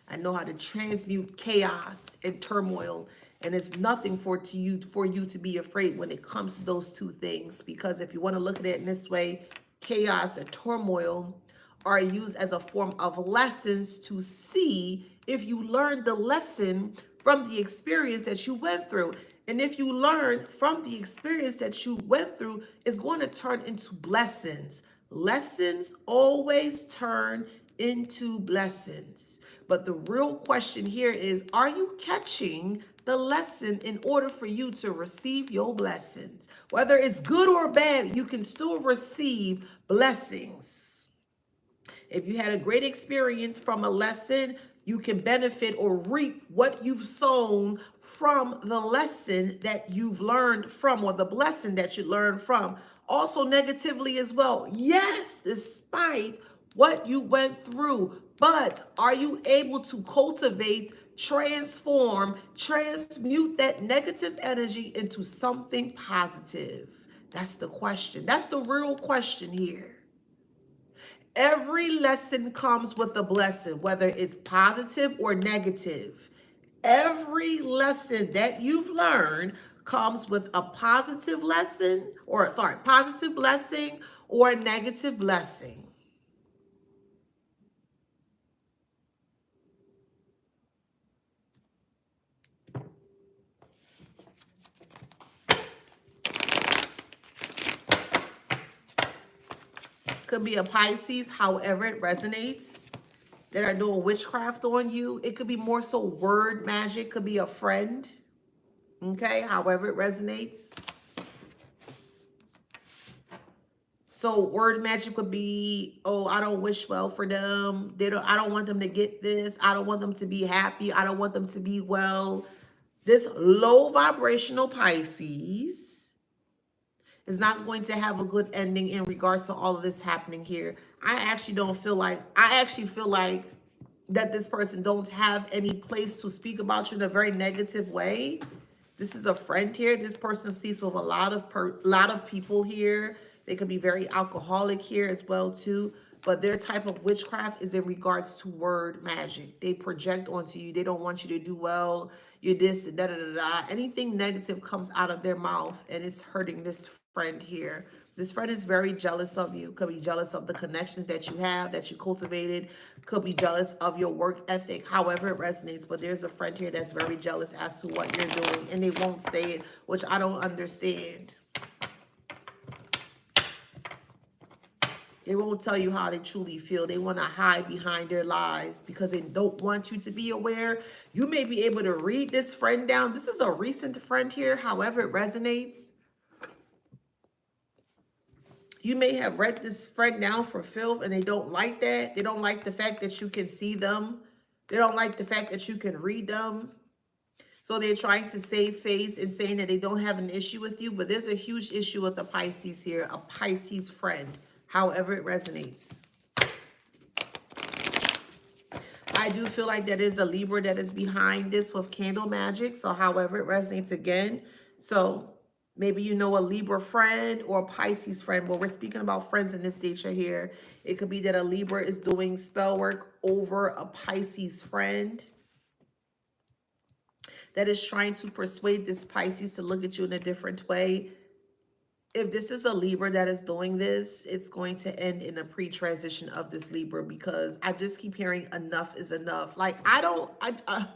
I know how to transmute chaos and turmoil, and it's nothing for you to be afraid when it comes to those two things. Because if you want to look at it in this way, chaos or turmoil are used as a form of lessons to see if you learned the lesson from the experience that you went through. And if you learn from the experience that you went through, it's going to turn into blessings. Lessons always turn into blessings. But the real question here is, are you catching the lesson in order for you to receive your blessings? Whether it's good or bad, you can still receive blessings. If you had a great experience from a lesson, you can benefit or reap what you've sown from the lesson that you've learned from, or the blessing that you learned from. Also negatively as well. Yes, despite what you went through, but are you able to cultivate, transform, transmute that negative energy into something positive? That's the question. That's the real question here. Every lesson comes with a blessing, whether it's positive or negative. Every lesson that you've learned comes with a positive lesson, positive blessing or a negative blessing. Could be a Pisces, however it resonates, that are doing witchcraft on you. It could be more so word magic, could be a friend, okay, however it resonates. So word magic would be, oh, I don't wish well for them. I don't want them to get this. I don't want them to be happy. I don't want them to be well. This low vibrational Pisces is not going to have a good ending in regards to all of this happening here. I actually feel like that this person don't have any place to speak about you in a very negative way. This is a friend here. This person sleeps with a lot of people here. They could be very alcoholic here as well too. But their type of witchcraft is in regards to word magic. They project onto you. They don't want you to do well. You're this, da da da da. Anything negative comes out of their mouth, and it's hurting this friend here. This friend is very jealous of you. Could be jealous of the connections that you have, that you cultivated. Could be jealous of your work ethic, however it resonates. But there's a friend here that's very jealous as to what you're doing, and they won't say it, which I don't understand. They won't tell you how they truly feel. They want to hide behind their lies because they don't want you to be aware. You may be able to read this friend down. This is a recent friend here, however it resonates. You may have read this friend down for filth and they don't like that. They don't like the fact that you can see them. They don't like the fact that you can read them. So they're trying to save face and saying that they don't have an issue with you, but there's a huge issue with a Pisces here, a Pisces friend, however it resonates. I do feel like that is a Libra that is behind this with candle magic. So however it resonates again. So maybe you know a Libra friend or a Pisces friend. But we're speaking about friends in this nature here. It could be that a Libra is doing spell work over a Pisces friend that is trying to persuade this Pisces to look at you in a different way. If this is a Libra that is doing this, it's going to end in a pre-transition of this Libra, because I just keep hearing enough is enough. Like, I'm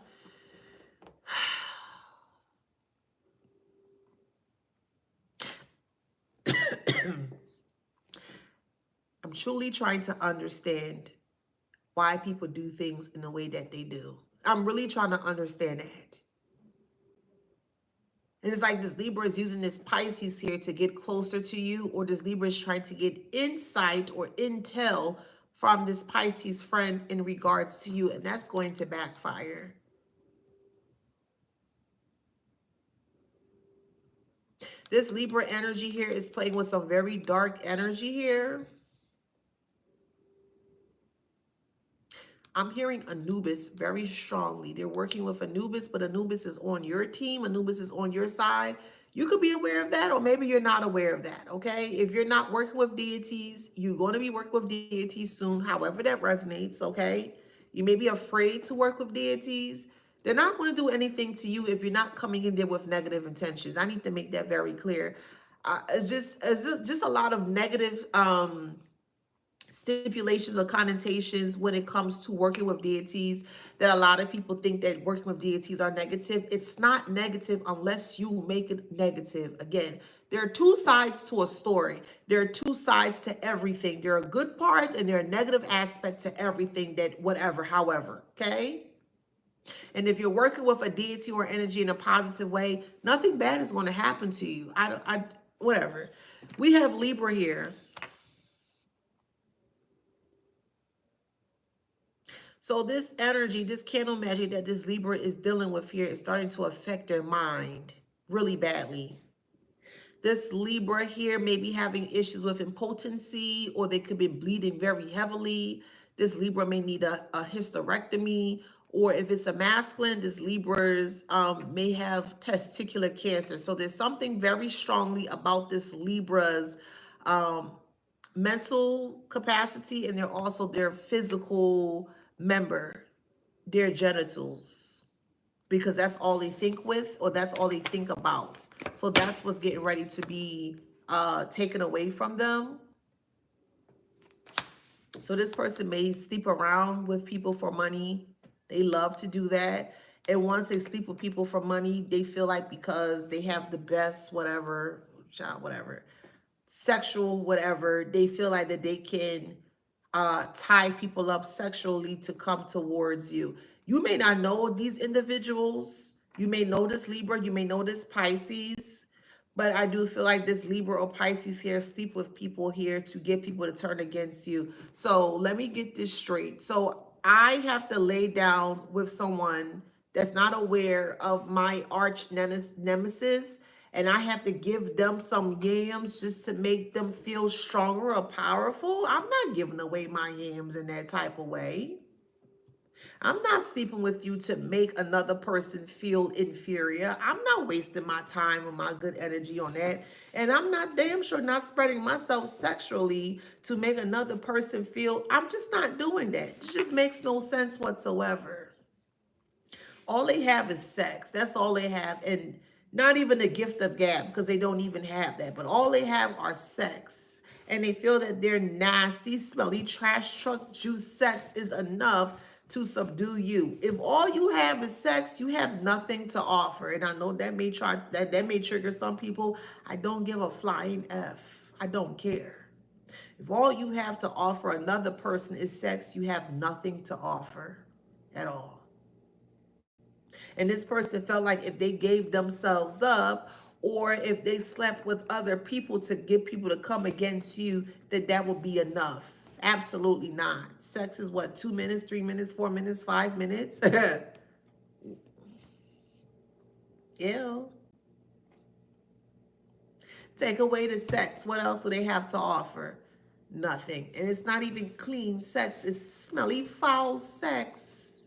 truly trying to understand why people do things in the way that they do. I'm really trying to understand that. And it's like this Libra is using this Pisces here to get closer to you, or this Libra is trying to get insight or intel from this Pisces friend in regards to you, and that's going to backfire. This Libra energy here is playing with some very dark energy here. I'm hearing Anubis very strongly. They're working with Anubis, but Anubis is on your team. Anubis is on your side. You could be aware of that, or maybe you're not aware of that, okay? If you're not working with deities, you're going to be working with deities soon, however that resonates, okay? You may be afraid to work with deities. They're not going to do anything to you if you're not coming in there with negative intentions. I need to make that very clear. It's just a lot of negative stipulations or connotations when it comes to working with deities, that a lot of people think that working with deities are negative. It's not negative unless you make it negative. Again, there are two sides to a story. There are two sides to everything. There are a good part and there are a negative aspect to everything, that whatever, however, okay? And if you're working with a deity or energy in a positive way, nothing bad is going to happen to you. Whatever. We have Libra here. So this energy, this candle magic that this Libra is dealing with here is starting to affect their mind really badly. This Libra here may be having issues with impotency, or they could be bleeding very heavily. This Libra may need a hysterectomy, or if it's a masculine, this Libra's may have testicular cancer. So there's something very strongly about this Libra's mental capacity, and they're also their physical member, their genitals, because that's all they think with, or that's all they think about. So that's what's getting ready to be taken away from them. So this person may sleep around with people for money. They love to do that. And once they sleep with people for money, they feel like because they have the best whatever, child, whatever, sexual whatever, they feel like that they can tie people up sexually to come towards you. You may not know these individuals. You may know this Libra. You may know this Pisces. But I do feel like this Libra or Pisces here sleep with people here to get people to turn against you. So let me get this straight. So I have to lay down with someone that's not aware of my arch nemesis, and I have to give them some yams just to make them feel stronger or powerful. I'm not giving away my yams in that type of way. I'm not sleeping with you to make another person feel inferior. I'm not wasting my time and my good energy on that. And I'm not damn sure not spreading myself sexually to make another person feel. I'm just not doing that. It just makes no sense whatsoever. All they have is sex. That's all they have. And not even the gift of gab, because they don't even have that. But all they have are sex. And they feel that their nasty, smelly, trash truck juice sex is enough to subdue you. If all you have is sex, you have nothing to offer. And I know that may trigger some people. I don't give a flying F. I don't care. If all you have to offer another person is sex, you have nothing to offer at all. And this person felt like if they gave themselves up, or if they slept with other people to get people to come against you, that would be enough. Absolutely not. Sex is what, 2 minutes, 3 minutes, 4 minutes, 5 minutes? Ew. Take away the sex. What else do they have to offer? Nothing. And it's not even clean sex. It's smelly, foul sex.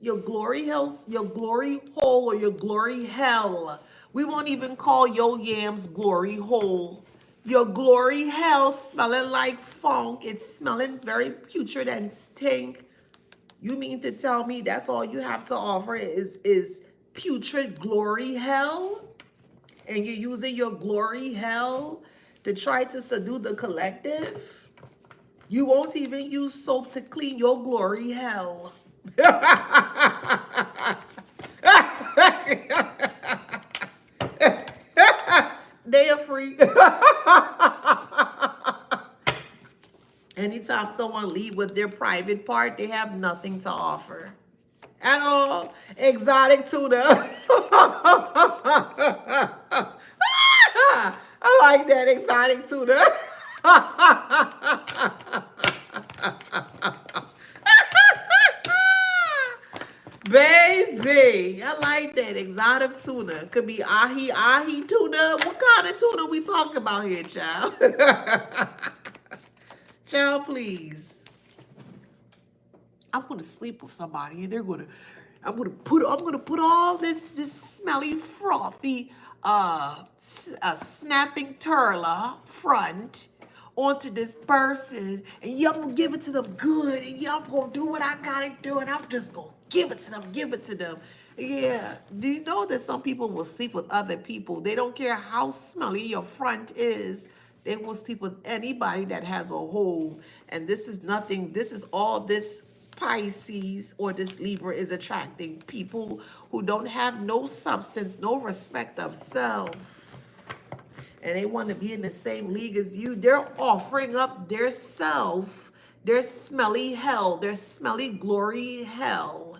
Your glory hole, or your glory hell. We won't even call your yams glory hole. Your glory hell smelling like funk. It's smelling very putrid and stink. You mean to tell me that's all you have to offer is putrid glory hell? And you're using your glory hell to try to subdue the collective? You won't even use soap to clean your glory hell. They are free. Anytime someone leave with their private part, they have nothing to offer at all. Exotic tuna. I like that, exotic tuna. Baby, I like that, exotic tuna. Could be ahi tuna. What kind of tuna we talking about here, child? Child, please. I'm gonna sleep with somebody, and I'm gonna put all this smelly, frothy, snapping turla front onto this person, and yeah, I'm gonna give it to them good, and yeah, I'm gonna do what I gotta do, and I'm just gonna give it to them. Yeah. Do you know that some people will sleep with other people? They don't care how smelly your front is. They will sleep with anybody that has a hole. And this is nothing, this is all this Pisces or this Libra is attracting. People who don't have no substance, no respect of self. And they want to be in the same league as you. They're offering up their self, their smelly hell, their smelly glory hell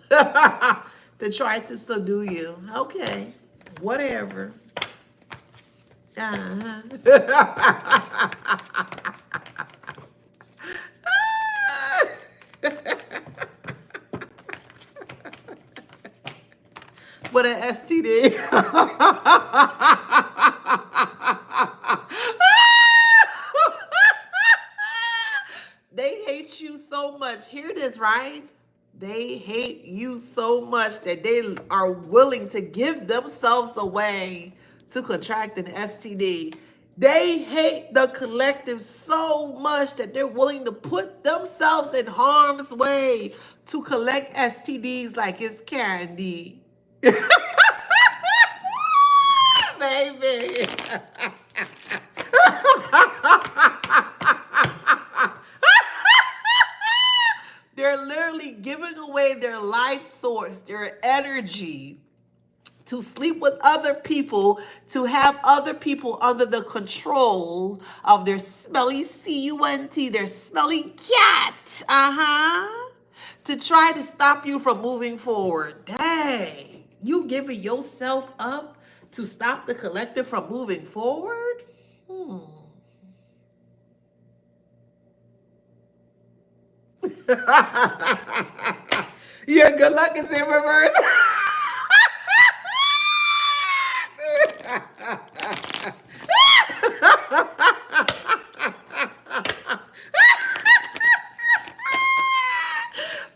to try to subdue you. Okay, whatever. What an STD. They hate you so much. Hear this, right? They hate you so much that they are willing to give themselves away to contract an STD. They hate the collective so much that they're willing to put themselves in harm's way to collect STDs like it's candy. Baby. They're literally giving away their life source, their energy, to sleep with other people, to have other people under the control of their smelly cunt, their smelly cat, to try to stop you from moving forward. Dang, you giving yourself up to stop the collective from moving forward? Your good luck is in reverse.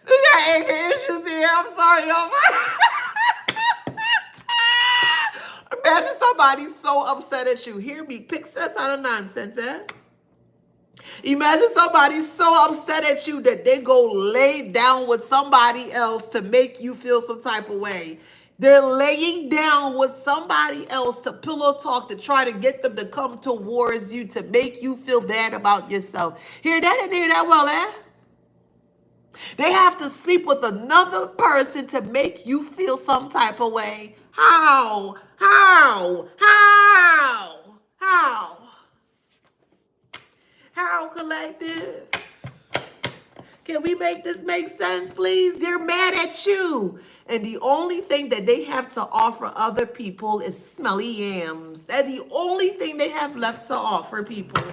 We got anger issues here. I'm sorry, y'all. Imagine somebody so upset at you. Hear me. Pick sense out of nonsense, eh? Imagine somebody so upset at you that they go lay down with somebody else to make you feel some type of way. They're laying down with somebody else to pillow talk to try to get them to come towards you to make you feel bad about yourself. Hear that and hear that well, eh? They have to sleep with another person to make you feel some type of way. How? How? How? How? How, collective? Can we make this make sense, please? They're mad at you. And the only thing that they have to offer other people is smelly yams. That's the only thing they have left to offer people.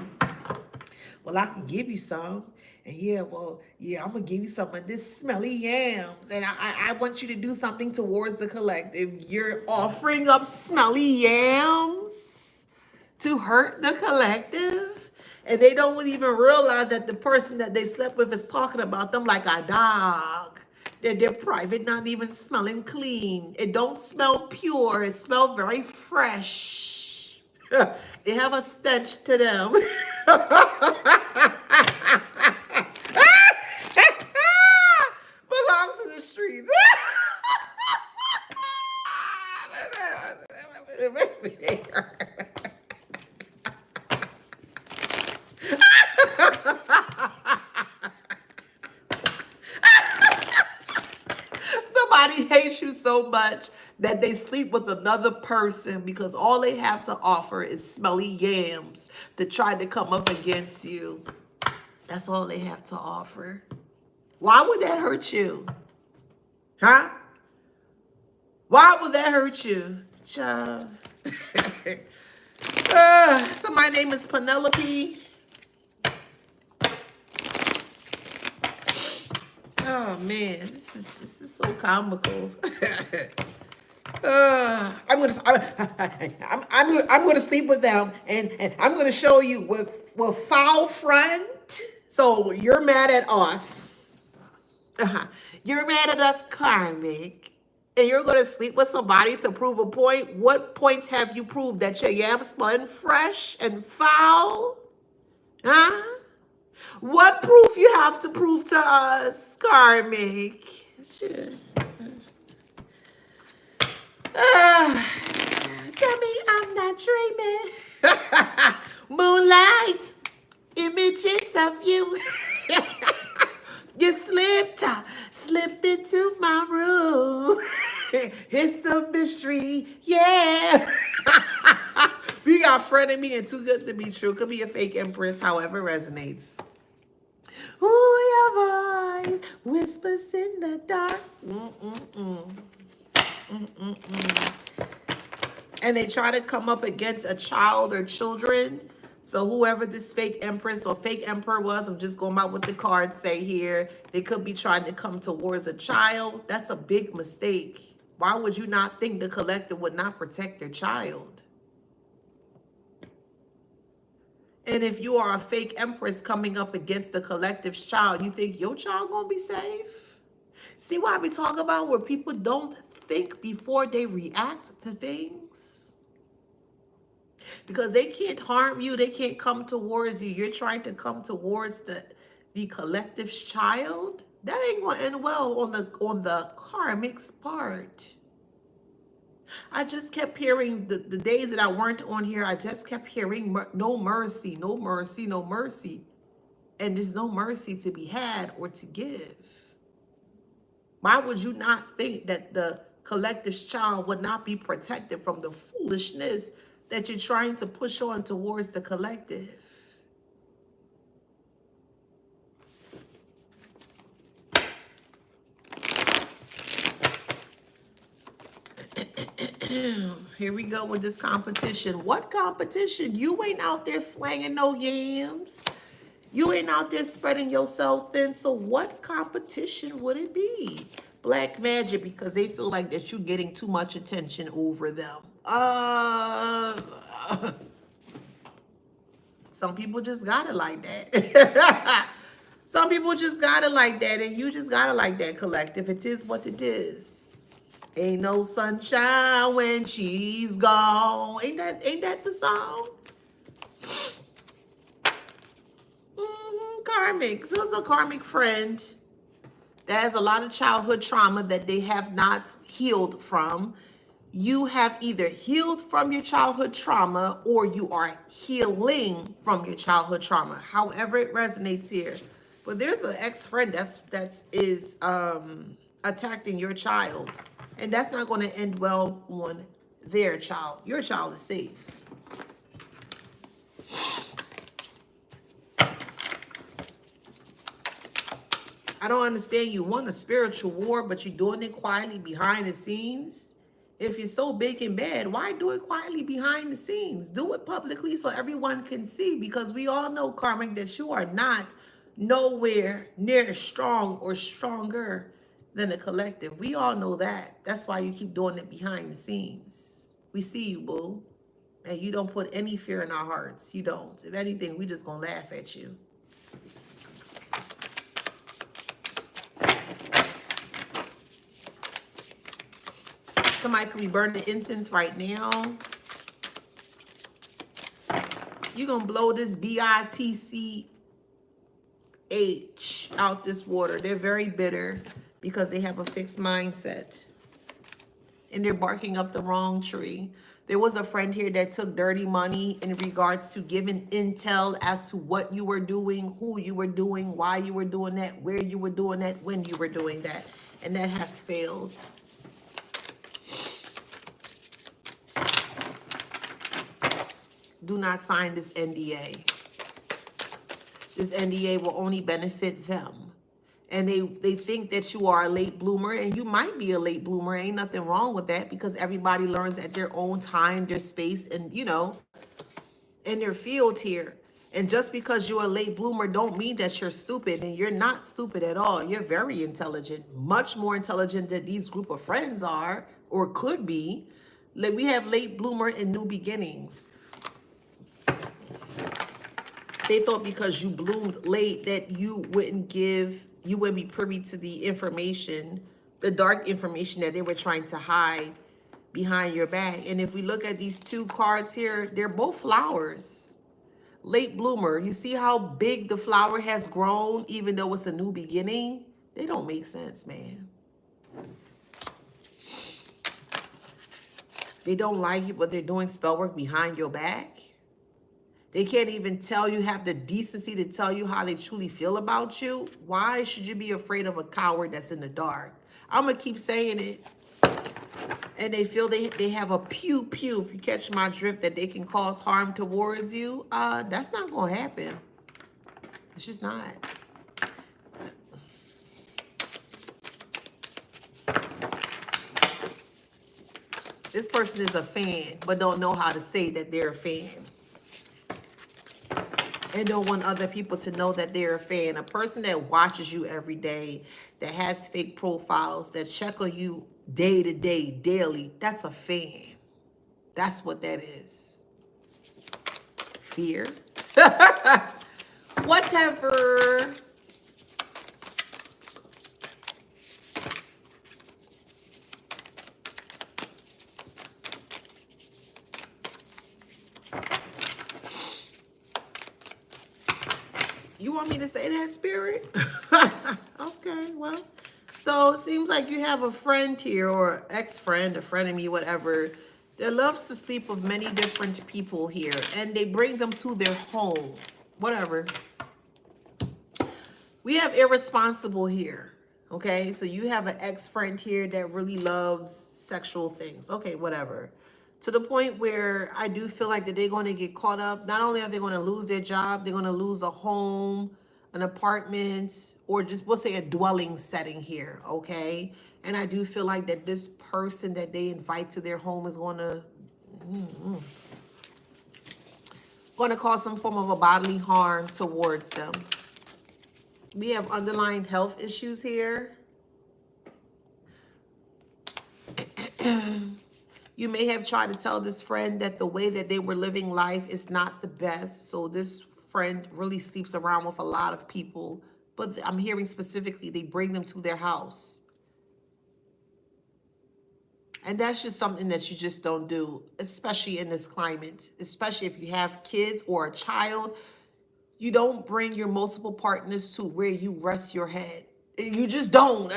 Well, I can give you some. And yeah, well, yeah, I'm gonna give you some of this smelly yams. And I want you to do something towards the collective. You're offering up smelly yams to hurt the collective. And they don't even realize that the person that they slept with is talking about them like a dog. That they're private, not even smelling clean. It don't smell pure. It smells very fresh. They have a stench to them. Belongs to the streets. Somebody hates you so much that they sleep with another person because all they have to offer is smelly yams to try to come up against you. That's all they have to offer. Why would that hurt you? Huh? Why would that hurt you? Child. Somebody's name is Penelope. Oh man, this is so comical. I'm gonna sleep with them, and I'm gonna show you with foul front. So you're mad at us. You're mad at us, karmic, and you're gonna sleep with somebody to prove a point. What points have you proved that your yam smelling fresh and foul? Huh? What proof you have to prove to us, karmic? Shit. Tell me I'm not dreaming. Moonlight, images of you. You slipped into my room. It's the mystery, yeah. We got frenemy and too good to be true. Could be a fake empress, however resonates. Ooh, your voice whispers in the dark. And they try to come up against a child or children. So whoever this fake empress or fake emperor was, I'm just going by what the cards say here. They could be trying to come towards a child. That's a big mistake. Why would you not think the collective would not protect their child? And if you are a fake empress coming up against the collective's child, you think your child gonna be safe? See why we talk about where people don't think before they react to things? Because they can't harm you, they can't come towards you. You're trying to come towards the collective's child. That ain't gonna end well on the karmic's part. I just kept hearing the days that I weren't on here, I just kept hearing no mercy, no mercy, no mercy. And there's no mercy to be had or to give. Why would you not think that the collective's child would not be protected from the foolishness that you're trying to push on towards the collective? Here we go with this competition. What competition? You ain't out there slanging no yams. You ain't out there spreading yourself thin. So what competition would it be? Black magic, because they feel like that you're getting too much attention over them. Some people just got it like that. Some people just got it like that, and you just got it like that, collective. It is what it is. Ain't no sunshine when she's gone. Ain't that the song? Karmic. So it's a karmic friend that has a lot of childhood trauma that they have not healed from. You have either healed from your childhood trauma or you are healing from your childhood trauma. However it resonates here. But there's an ex-friend that's attacking your child. And that's not going to end well on their child. Your child is safe. I don't understand. You want a spiritual war, but you're doing it quietly behind the scenes. If you're so big and bad, why do it quietly behind the scenes? Do it publicly so everyone can see, because we all know, karmic, that you are not nowhere near as strong or stronger than the collective. We all know that. That's why you keep doing it behind the scenes. We see you, boo. And you don't put any fear in our hearts. You don't. If anything, we just gonna laugh at you. Somebody could be burning incense right now. You're gonna blow this BITCH out this water. They're very bitter because they have a fixed mindset. And they're barking up the wrong tree. There was a friend here that took dirty money in regards to giving intel as to what you were doing, who you were doing, why you were doing that, where you were doing that, when you were doing that. And that has failed. Do not sign this NDA. This NDA will only benefit them. And they think that you are a late bloomer, and you might be a late bloomer. Ain't nothing wrong with that, because everybody learns at their own time, their space, and, you know, in their field here. And just because you're a late bloomer don't mean that you're stupid, and you're not stupid at all. You're very intelligent, much more intelligent than these group of friends are, or could be. Like, we have late bloomer and new beginnings. They thought because you bloomed late that you wouldn't be privy to the information, the dark information that they were trying to hide behind your back. And if we look at these two cards here, they're both flowers. Late bloomer, you see how big the flower has grown, even though it's a new beginning? They don't make sense, man. They don't like you, but they're doing spell work behind your back. They can't even tell you, have the decency to tell you how they truly feel about you. Why should you be afraid of a coward that's in the dark? I'm going to keep saying it. And they feel they have a pew, if you catch my drift, that they can cause harm towards you. That's not going to happen. It's just not. This person is a fan, but don't know how to say that they're a fan. And don't want other people to know that they're a fan. A person that watches you every day, that has fake profiles, that check on you day to day, daily, that's a fan. That's what that is. Fear. Whatever. You want me to say that, Spirit? Okay, well. So it seems like you have a friend here, or ex-friend, a frenemy, whatever, that loves to sleep with many different people here. And they bring them to their home. Whatever. We have irresponsible here. Okay, so you have an ex-friend here that really loves sexual things. Okay, whatever. To the point where I do feel like that they're going to get caught up. Not only are they going to lose their job, they're going to lose a home, an apartment, or just, we'll say, a dwelling setting here, okay? And I do feel like that this person that they invite to their home is going to cause some form of a bodily harm towards them. We have underlying health issues here. You may have tried to tell this friend that the way that they were living life is not the best. So this friend really sleeps around with a lot of people. But I'm hearing specifically they bring them to their house. And that's just something that you just don't do, especially in this climate, especially if you have kids or a child. You don't bring your multiple partners to where you rest your head. You just don't.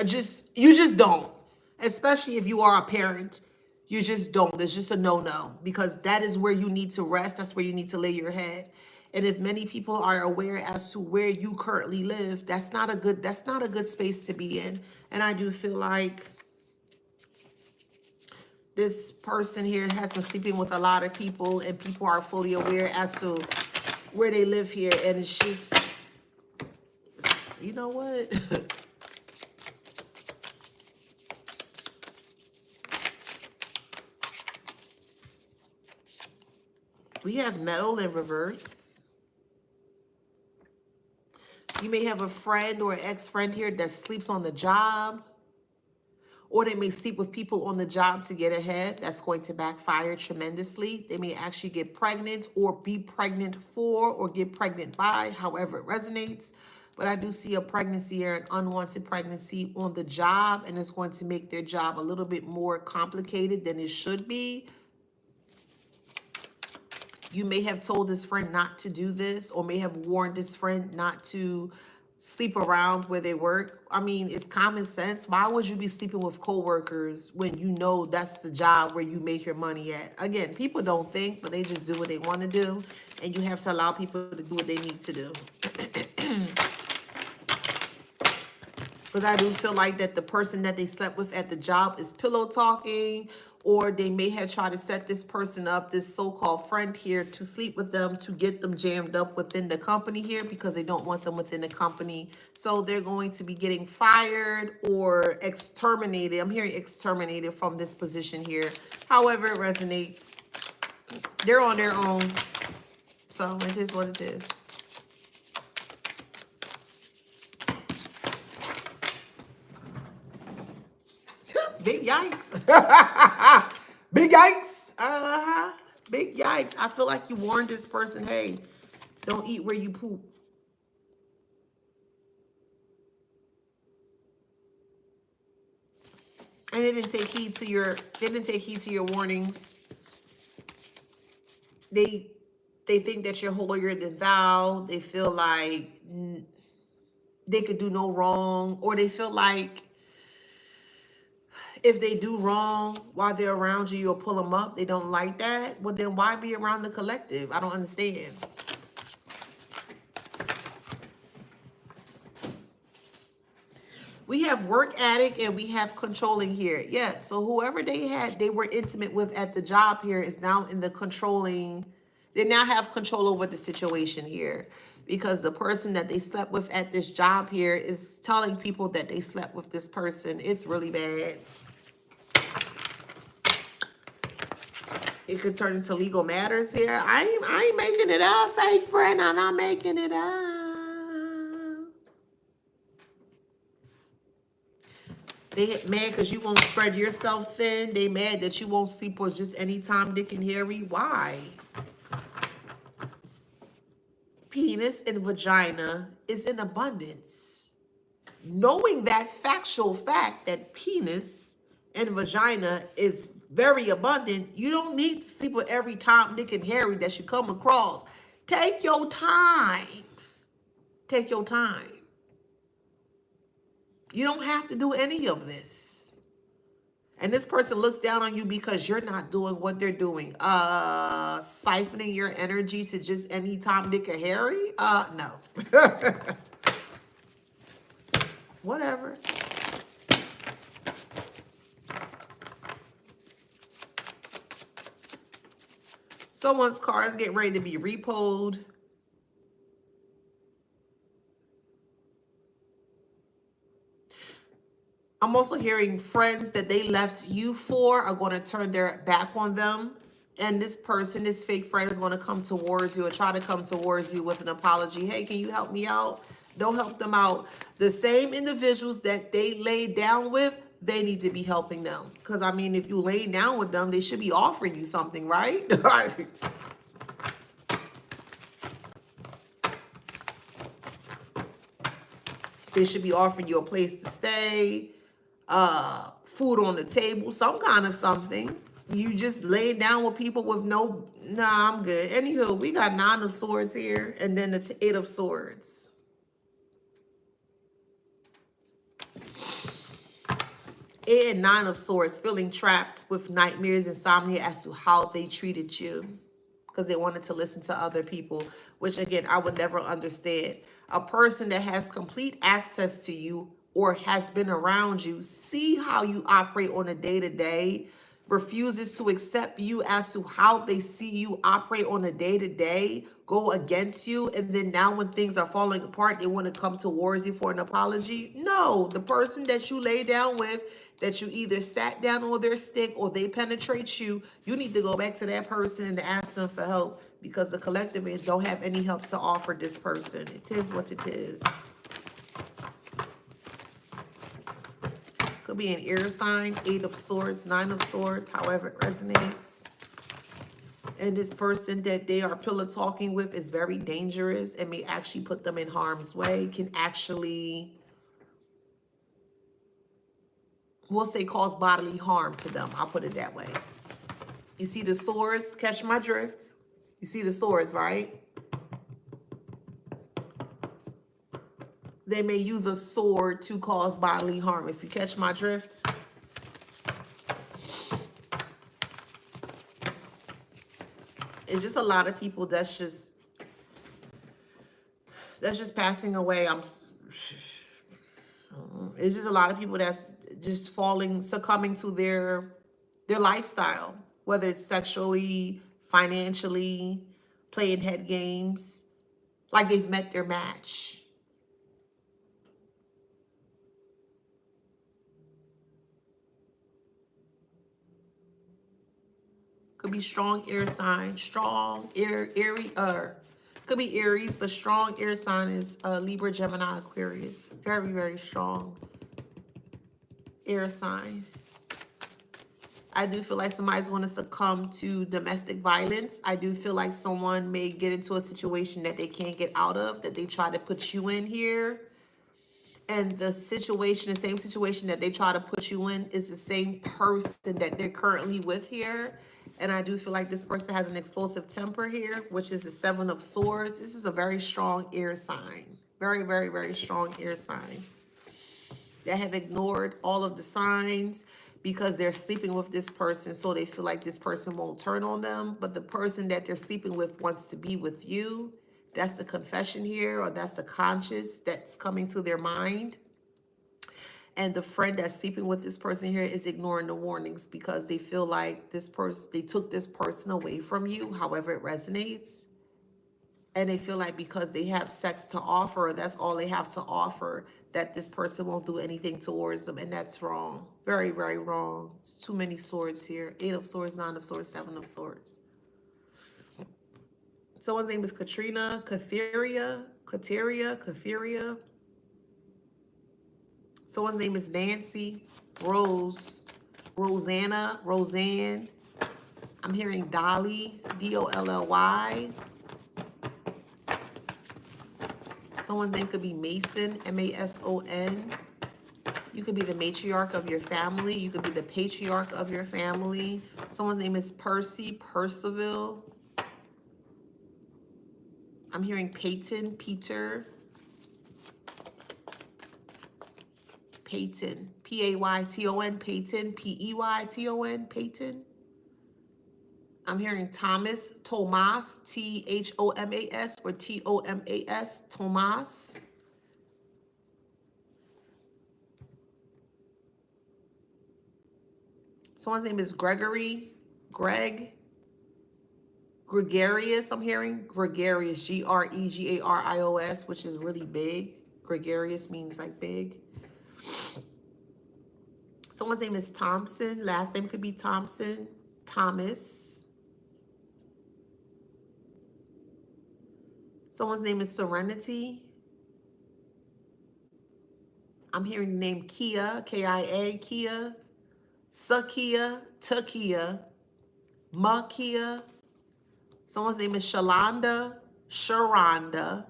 You just don't. Especially if you are a parent. You just don't. There's just a no-no, because that is where you need to rest. That's where you need to lay your head. And if many people are aware as to where you currently live, that's not a good space to be in. And I do feel like this person here has been sleeping with a lot of people, and people are fully aware as to where they live here. And it's just, you know what? We have metal in reverse. You may have a friend or an ex-friend here that sleeps on the job, or they may sleep with people on the job to get ahead. That's going to backfire tremendously. They may actually get pregnant or be pregnant for or get pregnant by, however it resonates. But I do see a pregnancy here, an unwanted pregnancy on the job, and it's going to make their job a little bit more complicated than it should be. You may have told this friend not to do this, or may have warned this friend not to sleep around where they work. I mean, it's common sense. Why would you be sleeping with coworkers when you know that's the job where you make your money at? Again, people don't think, but they just do what they want to do. And you have to allow people to do what they need to do. Because I do feel like that the person that they slept with at the job is pillow talking, or they may have tried to set this person up, this so-called friend here, to sleep with them to get them jammed up within the company here because they don't want them within the company. So they're going to be getting fired or exterminated. I'm hearing exterminated from this position here. However it resonates, they're on their own. So it is what it is. Big yikes. Big yikes. Big yikes. I feel like you warned this person, hey, don't eat where you poop. And they didn't take heed to your warnings. They think that you're holier than thou. They feel like they could do no wrong, or they feel like if they do wrong while they're around you, you'll pull them up. They don't like that. Well, then why be around the collective? I don't understand. We have work addict and we have controlling here. Yeah, so whoever they were intimate with at the job here is now in the controlling. They now have control over the situation here, because the person that they slept with at this job here is telling people that they slept with this person. It's really bad. It could turn into legal matters here. I ain't making it up, fake friend. I'm not making it up. They mad because you won't spread yourself thin. They mad that you won't sleep with just any Tom, Dick, and Harry. Why? Penis and vagina is in abundance. Knowing that factual fact that penis and vagina is very abundant, you don't need to sleep with every Tom, Dick, and Harry that you come across. Take your time. Take your time. You don't have to do any of this. And this person looks down on you because you're not doing what they're doing. Siphoning your energy to just any Tom, Dick, or Harry? No. Whatever. Someone's car is getting ready to be repoed. I'm also hearing friends that they left you for are going to turn their back on them. And this person, this fake friend, is going to come towards you or try to come towards you with an apology. Hey, can you help me out? Don't help them out. The same individuals that they laid down with, they need to be helping them. Because, I mean, if you lay down with them, they should be offering you something, right? They should be offering you a place to stay, food on the table, some kind of something. You just lay down with people with no, nah, I'm good. Anywho, we got 9 of Swords here, and then the 8 of Swords. 8 and 9 of Swords, feeling trapped with nightmares, insomnia as to how they treated you because they wanted to listen to other people, which again, I would never understand. A person that has complete access to you or has been around you, see how you operate on a day-to-day, refuses to accept you as to how they see you operate on a day-to-day, go against you, and then now when things are falling apart, they want to come towards you for an apology. No, the person that you lay down with, that you either sat down on their stick or they penetrate you, you need to go back to that person and ask them for help, because the collective don't have any help to offer this person. It is what it is. Could be an air sign, 8 of Swords, 9 of Swords, however it resonates. And this person that they are pillow talking with is very dangerous and may actually put them in harm's way, can actually, we'll say, cause bodily harm to them. I'll put it that way. You see the swords? Catch my drift? You see the swords, right? They may use a sword to cause bodily harm. If you catch my drift. It's just a lot of people that's just passing away. It's just a lot of people that's just succumbing to their lifestyle, whether it's sexually, financially, playing head games, like they've met their match. Could be strong air sign, strong air, could be Aries, but strong air sign is Libra, Gemini, Aquarius. Very, very strong air sign. I do feel like somebody's going to succumb to domestic violence. I do feel like someone may get into a situation that they can't get out of, that they try to put you in here. And the situation, the same situation that they try to put you in is the same person that they're currently with here. And I do feel like this person has an explosive temper here, which is the 7 of Swords. This is a very strong air sign. Very, very, very strong air sign. They have ignored all of the signs because they're sleeping with this person, so they feel like this person won't turn on them. But the person that they're sleeping with wants to be with you. That's the confession here, or that's the conscious that's coming to their mind. And the friend that's sleeping with this person here is ignoring the warnings because they feel like they took this person away from you, however it resonates. And they feel like because they have sex to offer, that's all they have to offer, that this person won't do anything towards them. And that's wrong. Very, very wrong. It's too many swords here. 8 of Swords, 9 of Swords, 7 of Swords. Someone's name is Katrina, Katheria. Someone's name is Nancy, Rose, Rosanna, Roseanne. I'm hearing Dolly, D-O-L-L-Y. Someone's name could be Mason, M-A-S-O-N. You could be the matriarch of your family. You could be the patriarch of your family. Someone's name is Percy, Percival. I'm hearing Peyton, Peter. Peyton, P-A-Y-T-O-N, Peyton, P-E-Y-T-O-N, Peyton. I'm hearing Thomas, Tomas, T-H-O-M-A-S or T-O-M-A-S, Tomas. Someone's name is Gregory, Gregarious, I'm hearing. Gregarious, G-R-E-G-A-R-I-O-S, which is really big. Gregarious means like big. Someone's name is Thompson. Last name could be Thompson. Thomas. Someone's name is Serenity. I'm hearing the name Kia, K-I-A, Kia. Sakia, Takia. Makia. Someone's name is Shalonda, Sharonda.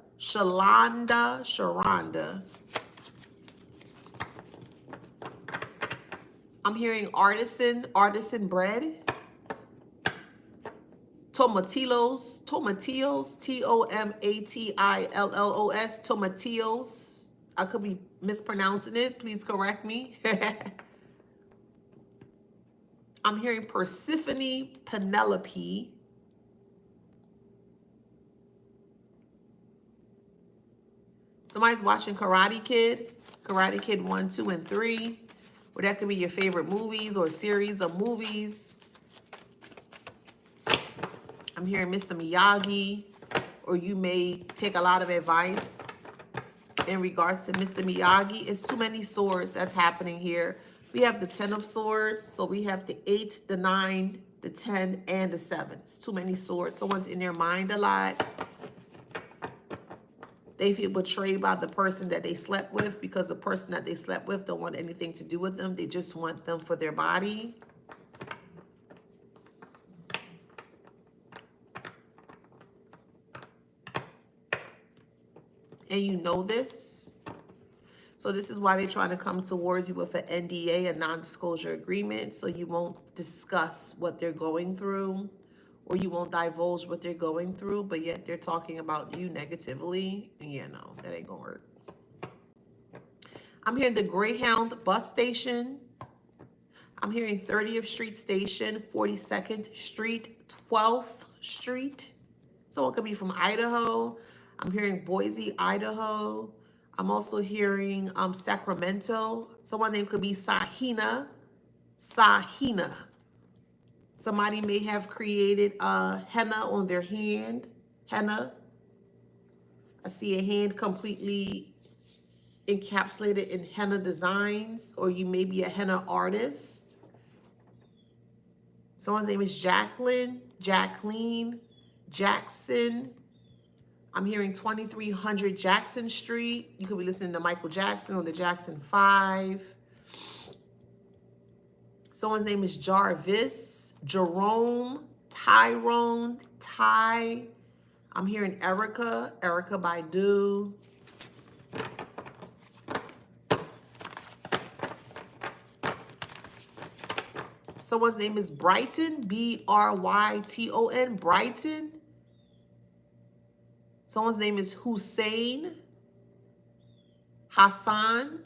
I'm hearing artisan bread. Tomatillos, T-O-M-A-T-I-L-L-O-S, tomatillos. I could be mispronouncing it. Please correct me. I'm hearing Persephone, Penelope. Somebody's watching Karate Kid 1, 2, and 3. Or that could be your favorite movies or series of movies. I'm hearing Mr. Miyagi, or you may take a lot of advice in regards to Mr. Miyagi. It's too many swords that's happening here. We have the 10 of Swords, so we have the 8, the 9, the 10, and the 7. It's too many swords. Someone's in their mind a lot. They feel betrayed by the person that they slept with because the person that they slept with don't want anything to do with them. They just want them for their body. And you know this. So this is why they're trying to come towards you with an NDA, a non-disclosure agreement, so you won't discuss what they're going through, or you won't divulge what they're going through, but yet they're talking about you negatively. And yeah, no, that ain't gonna work. I'm hearing the Greyhound bus station. I'm hearing 30th Street Station, 42nd Street, 12th Street. Someone could be from Idaho. I'm hearing Boise, Idaho. I'm also hearing Sacramento. Someone name could be Sahina. Sahina. Somebody may have created henna on their hand. Henna. I see a hand completely encapsulated in henna designs, or you may be a henna artist. Someone's name is Jacqueline, Jackson. I'm hearing 2300 Jackson Street. You could be listening to Michael Jackson or the Jackson 5. Someone's name is Jarvis, Jerome, Tyrone, Ty. I'm hearing Erica Baidu. Someone's name is Brighton, Bryton, Brighton. Someone's name is Hussein, Hassan.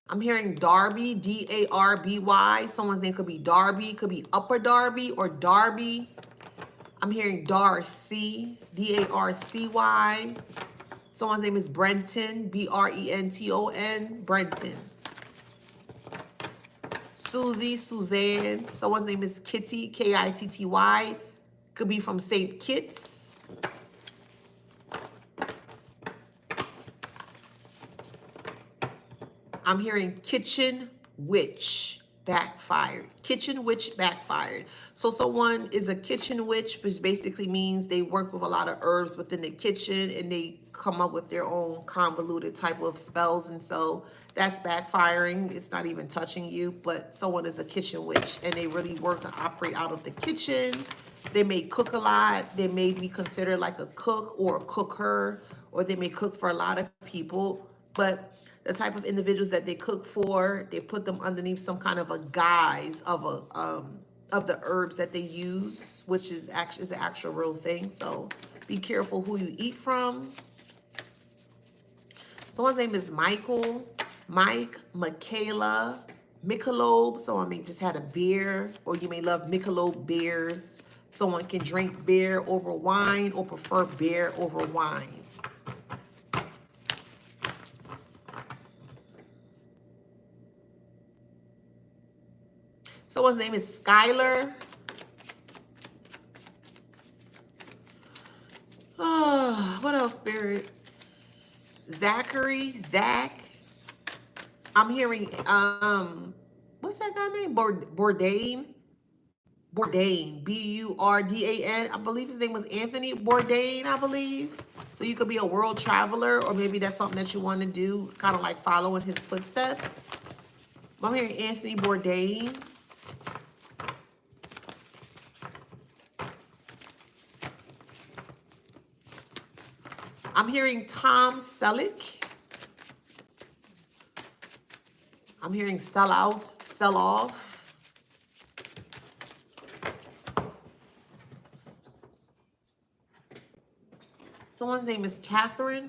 I'm hearing Darby, Darby. Someone's name could be Darby, could be Upper Darby or Darby. I'm hearing Darcy, Darcy. Someone's name is Brenton, Brenton, Brenton. Susie, Suzanne. Someone's name is Kitty, Kitty. Could be from St. Kitts. I'm hearing kitchen witch backfired. Kitchen witch backfired. So someone is a kitchen witch, which basically means they work with a lot of herbs within the kitchen and they come up with their own convoluted type of spells. And so that's backfiring. It's not even touching you, but someone is a kitchen witch and they really work and operate out of the kitchen. They may cook a lot. They may be considered like a cook or a cooker, or they may cook for a lot of people. But the type of individuals that they cook for, they put them underneath some kind of a guise of the herbs that they use, which is an actual real thing. So be careful who you eat from. Someone's name is Michael, Mike, Michaela, Michelob. Someone may just had a beer, or you may love Michelob beers. Someone can drink beer over wine or prefer beer over wine. Someone's name is Skylar. Oh, what else, Spirit? Zachary, Zach. I'm hearing, what's that guy name? Bourdain, Burdan. I believe his name was Anthony Bourdain, I believe. So you could be a world traveler, or maybe that's something that you want to do, kind of like following his footsteps. I'm hearing Anthony Bourdain. I'm hearing Tom Selleck. I'm hearing sell out, sell off. Someone's name is Catherine.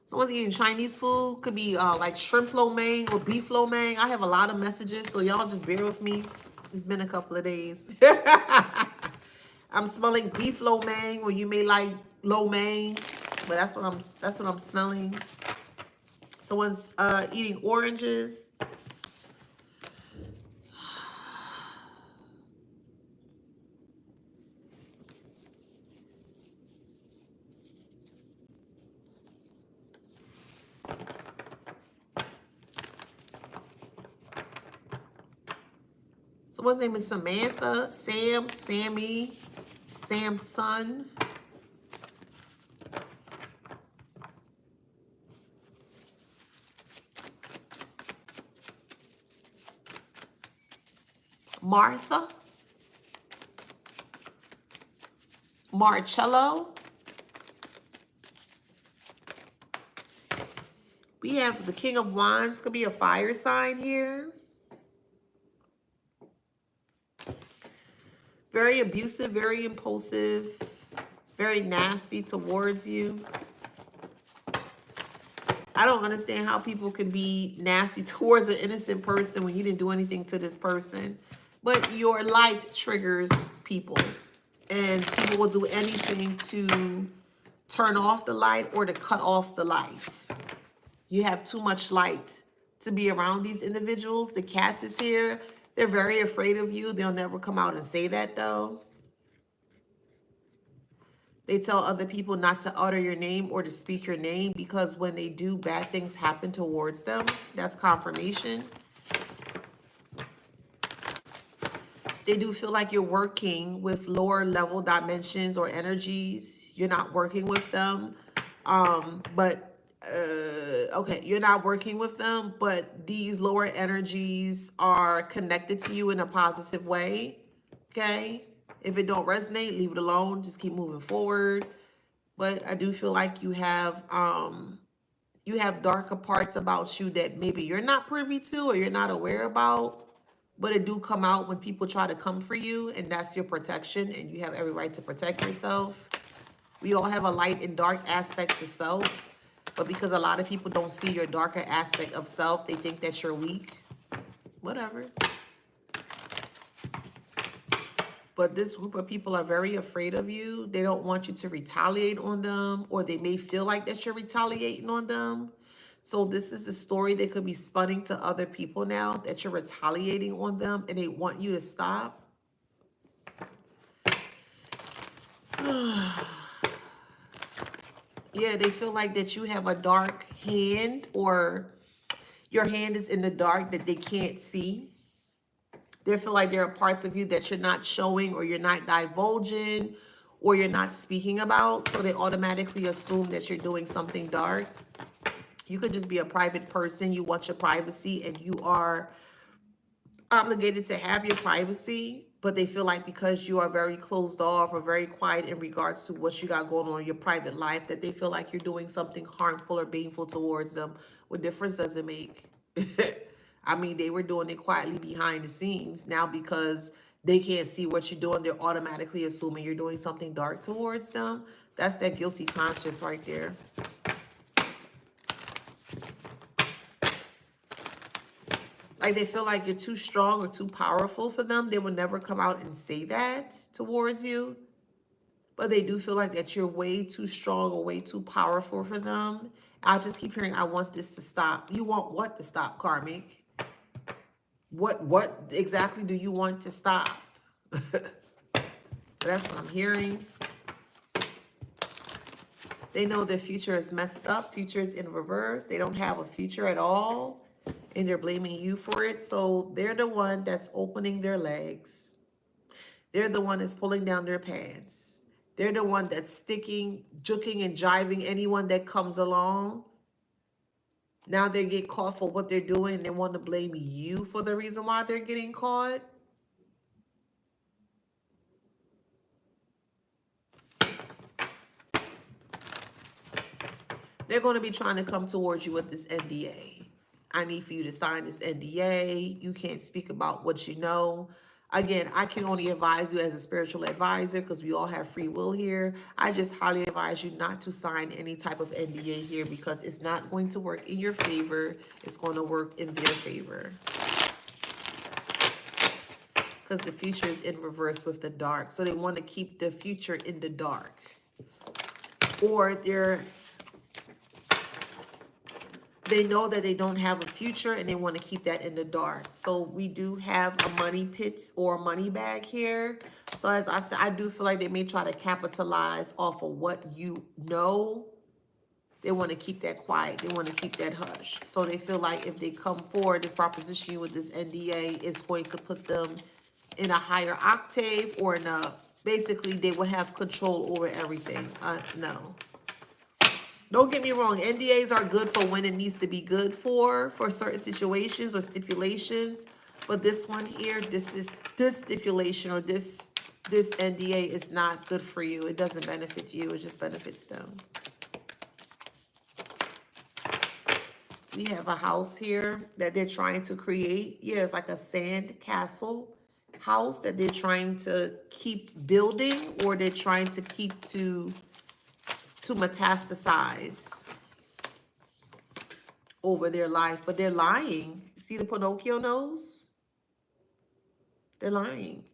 Someone's eating Chinese food. Could be like shrimp lo mein or beef lo mein. I have a lot of messages, so y'all just bear with me. It's been a couple of days. I'm smelling beef lo mein, or you may like lo mein, but that's what I'm smelling. Someone's eating oranges. Someone's name is Samantha, Sam, Sammy, Samson. Martha, Marcello. We have the King of Wands, could be a fire sign here. Very abusive, very impulsive, very nasty towards you. I don't understand how people can be nasty towards an innocent person when you didn't do anything to this person. But your light triggers people. And people will do anything to turn off the light or to cut off the light. You have too much light to be around these individuals. The cat is here. They're very afraid of you. They'll never come out and say that though. They tell other people not to utter your name or to speak your name because when they do, bad things happen towards them. That's confirmation. They do feel like you're working with lower level dimensions or energies. You're not working with them. Okay, you're not working with them, but these lower energies are connected to you in a positive way. Okay? If it don't resonate, leave it alone. Just keep moving forward. But I do feel like you have darker parts about you that maybe you're not privy to or you're not aware about. But it do come out when people try to come for you, and that's your protection, and you have every right to protect yourself. We all have a light and dark aspect to self, but because a lot of people don't see your darker aspect of self, they think that you're weak. Whatever. But this group of people are very afraid of you. They don't want you to retaliate on them, or they may feel like that you're retaliating on them. So this is a story that could be spunning to other people now, that you're retaliating on them and they want you to stop. Yeah, they feel like that you have a dark hand, or your hand is in the dark that they can't see. They feel like there are parts of you that you're not showing, or you're not divulging, or you're not speaking about. So they automatically assume that you're doing something dark. You could just be a private person. You want your privacy and you are obligated to have your privacy, but they feel like because you are very closed off or very quiet in regards to what you got going on in your private life, that they feel like you're doing something harmful or baneful towards them. What difference does it make? I mean, they were doing it quietly behind the scenes. Now, because they can't see what you're doing, they're automatically assuming you're doing something dark towards them. That's that guilty conscience right there. Like they feel like you're too strong or too powerful for them. They will never come out and say that towards you. But they do feel like that you're way too strong or way too powerful for them. I just keep hearing, I want this to stop. You want what to stop, Karmic? What exactly do you want to stop? That's what I'm hearing. They know their future is messed up. Future is in reverse. They don't have a future at all. And they're blaming you for it. So they're the one that's opening their legs. They're the one that's pulling down their pants. They're the one that's sticking, juking, and jiving anyone that comes along. Now they get caught for what they're doing. They want to blame you for the reason why they're getting caught. They're going to be trying to come towards you with this NDA. I need for you to sign this NDA. You can't speak about what you know. Again, I can only advise you as a spiritual advisor because we all have free will here. I just highly advise you not to sign any type of NDA here because it's not going to work in your favor. It's going to work in their favor. Because the future is in reverse with the dark. So they want to keep the future in the dark. Or they know that they don't have a future and they want to keep that in the dark. So we do have a money pit or money bag here. So as I said, I do feel like they may try to capitalize off of what you know. They want to keep that quiet. They want to keep that hush. So they feel like if they come forward and proposition you with this NDA, it's going to put them in a higher octave or in a, basically they will have control over everything. No. Don't get me wrong, NDAs are good for when it needs to be good for certain situations or stipulations. But this one here, this stipulation or this NDA is not good for you. It doesn't benefit you, it just benefits them. We have a house here that they're trying to create. Yeah, it's like a sand castle house that they're trying to keep building, or they're trying to keep to metastasize over their life. But they're lying. See the Pinocchio nose? They're lying.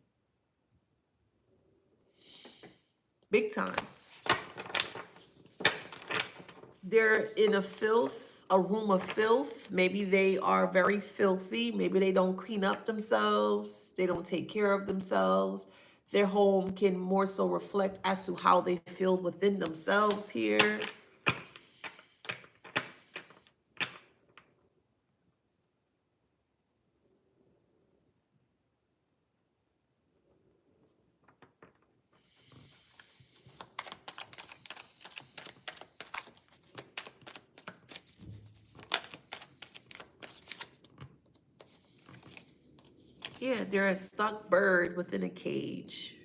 Big time. They're in a room of filth. Maybe they are very filthy. Maybe they don't clean up themselves. They don't take care of themselves. Their home can more so reflect as to how they feel within themselves here. Yeah, they're a stuck bird within a cage.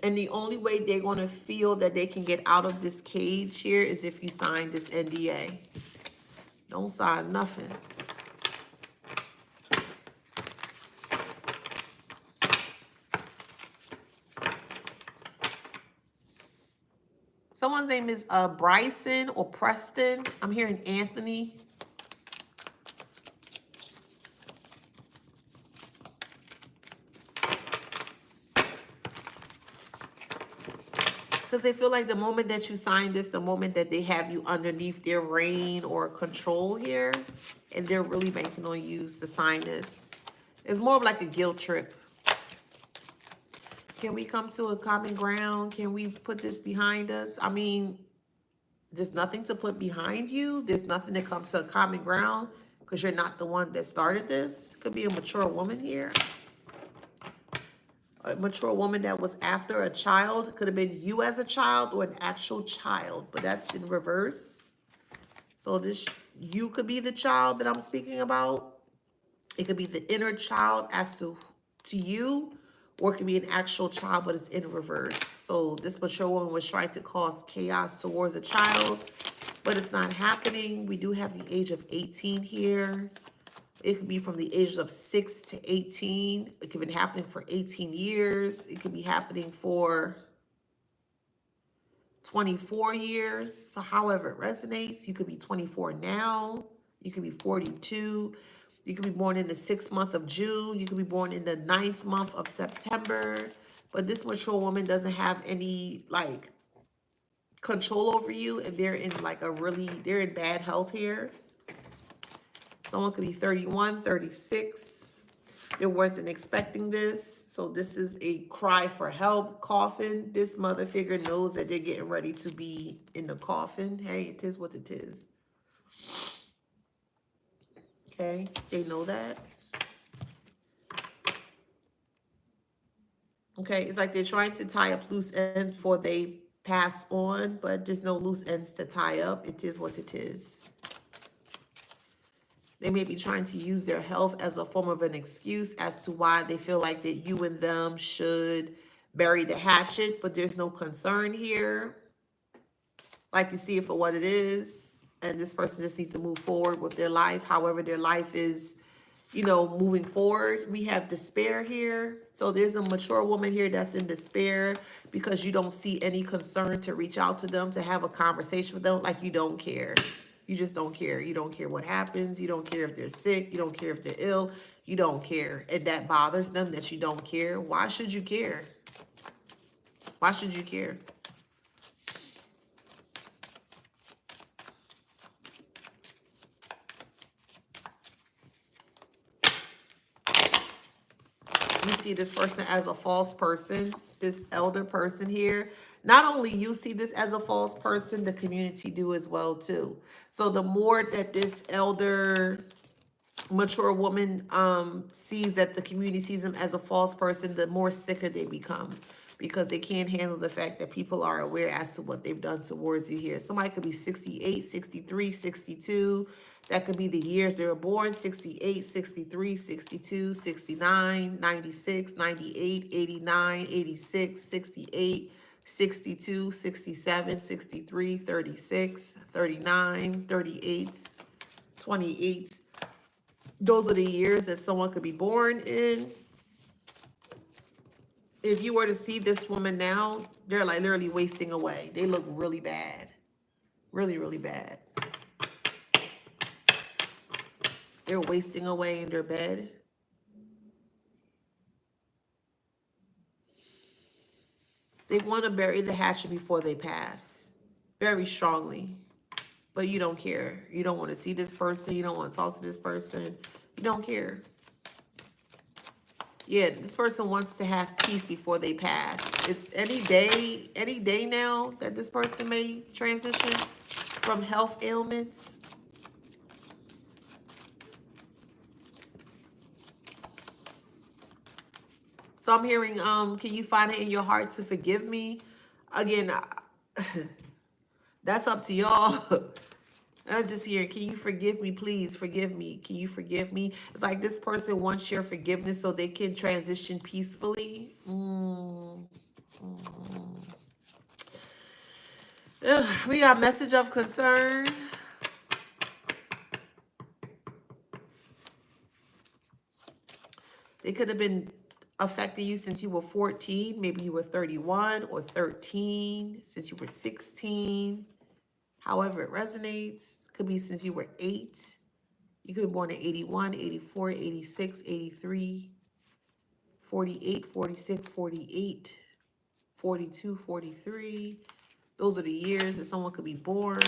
And the only way they're going to feel that they can get out of this cage here is if you sign this NDA. Don't sign nothing. Someone's name is Bryson or Preston. I'm hearing Anthony. Because they feel like the moment that you sign this, the moment that they have you underneath their reign or control here, and they're really banking on you to sign this. It's more of like a guilt trip. Can we come to a common ground? Can we put this behind us? I mean, there's nothing to put behind you. There's nothing to come to a common ground because you're not the one that started this. Could be a mature woman here. A mature woman that was after a child. Could have been you as a child or an actual child, but that's in reverse. So this, you could be the child that I'm speaking about. It could be the inner child as to you, or it could be an actual child, but it's in reverse. So this mature woman was trying to cause chaos towards a child, but it's not happening. We do have the age of 18 here. It could be from the ages of 6 to 18. It could be happening for 18 years. It could be happening for 24 years. So however it resonates, you could be 24 now. You could be 42. You could be born in the 6th month of June. You could be born in the 9th month of September. But this mature woman doesn't have any like control over you, and they're in like they're in bad health here. Someone could be 31, 36. They wasn't expecting this. So this is a cry for help coffin. This mother figure knows that they're getting ready to be in the coffin. Hey, it is what it is. Okay, they know that. Okay, it's like they're trying to tie up loose ends before they pass on, but there's no loose ends to tie up. It is what it is. They may be trying to use their health as a form of an excuse as to why they feel like that you and them should bury the hatchet, but there's no concern here. Like you see it for what it is, and this person just needs to move forward with their life, however their life is, you know, moving forward. We have despair here. So there's a mature woman here that's in despair because you don't see any concern to reach out to them, to have a conversation with them, like you don't care. You just don't care. You don't care what happens. You don't care if they're sick. You don't care if they're ill. You don't care. And that bothers them that you don't care. Why should you care? Why should you care? You see this person as a false person, this elder person here. Not only you see this as a false person, the community do as well too. So the more that this elder mature woman sees that the community sees them as a false person, the more sicker they become, because they can't handle the fact that people are aware as to what they've done towards you here. Somebody could be 68, 63, 62. That could be the years they were born: 68, 63, 62, 69, 96, 98, 89, 86, 68, 62, 67, 63, 36, 39, 38, 28. Those are the years that someone could be born in. If you were to see this woman now, they're like literally wasting away. They look really bad. Really, really bad. They're wasting away in their bed. They want to bury the hatchet before they pass. Very strongly. But you don't care. You don't want to see this person. You don't want to talk to this person. You don't care. Yeah, this person wants to have peace before they pass. It's any day now that this person may transition from health ailments. So I'm hearing, can you find it in your heart to forgive me? Again, that's up to y'all. I'm just hearing, can you forgive me, please? Forgive me. Can you forgive me? It's like this person wants your forgiveness so they can transition peacefully. We got message of concern. They could have been affecting you since you were 14. Maybe you were 31 or 13, since you were 16. However it resonates. Could be since you were 8. You could be born in 81, 84, 86, 83, 48, 46, 48, 42, 43. Those are the years that someone could be born.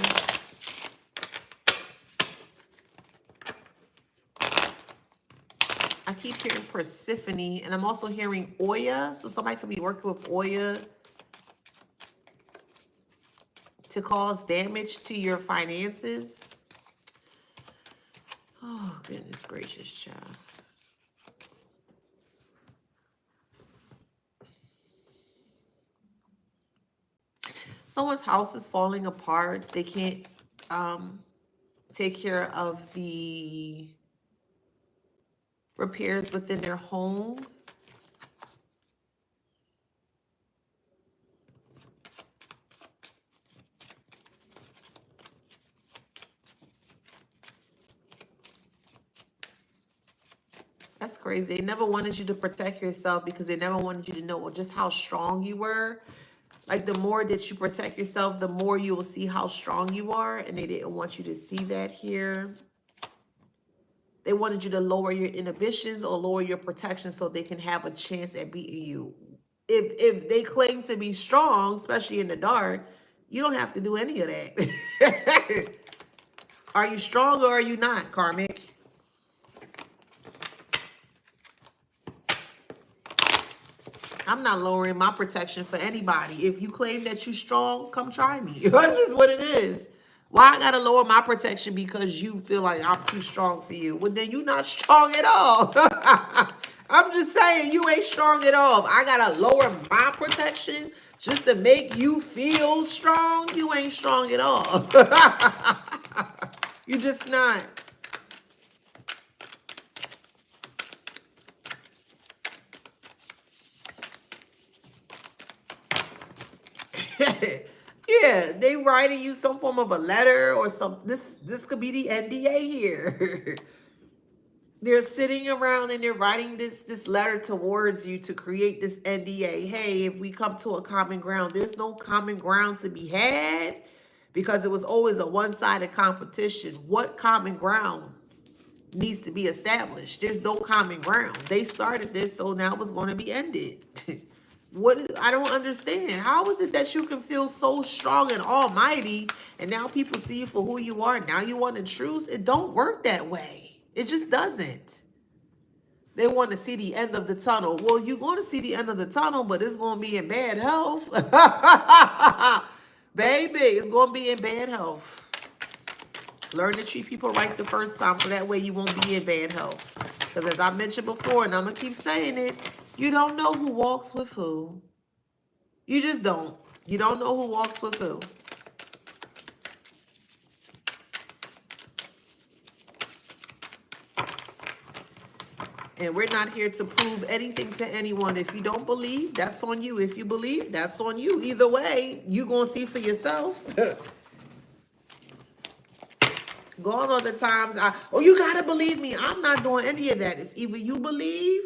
I keep hearing Persephone, and I'm also hearing Oya. So somebody could be working with Oya to cause damage to your finances. Oh, goodness gracious, child. Someone's house is falling apart. They can't take care of the repairs within their home. That's crazy. They never wanted you to protect yourself because they never wanted you to know just how strong you were. Like the more that you protect yourself, the more you will see how strong you are. And they didn't want you to see that here. They wanted you to lower your inhibitions or lower your protection so they can have a chance at beating you. If they claim to be strong, especially in the dark, you don't have to do any of that. Are you strong or are you not, Karmic? I'm not lowering my protection for anybody. If you claim that you're strong, come try me. That's just what it is. Why I gotta lower my protection because you feel like I'm too strong for you? Well, then you're not strong at all. I'm just saying you ain't strong at all. If I gotta lower my protection just to make you feel strong, you ain't strong at all. You're just not. Yeah, they writing you some form of a letter or some. This could be the NDA here. They're sitting around and they're writing this letter towards you to create this NDA. Hey, if we come to a common ground, there's no common ground to be had because it was always a one-sided competition. What common ground needs to be established? There's no common ground. They started this, so now it's going to be ended. I don't understand. How is it that you can feel so strong and almighty and now people see you for who you are? Now you want the truth? It don't work that way. It just doesn't. They want to see the end of the tunnel. Well, you're going to see the end of the tunnel, but it's going to be in bad health. Baby, it's going to be in bad health. Learn to treat people right the first time so that way you won't be in bad health. Because as I mentioned before, and I'm going to keep saying it, you don't know who walks with who. You just don't. You don't know who walks with who. And we're not here to prove anything to anyone. If you don't believe, that's on you. If you believe, that's on you. Either way, you're going to see for yourself. Gone are the times you got to believe me. I'm not doing any of that. It's either you believe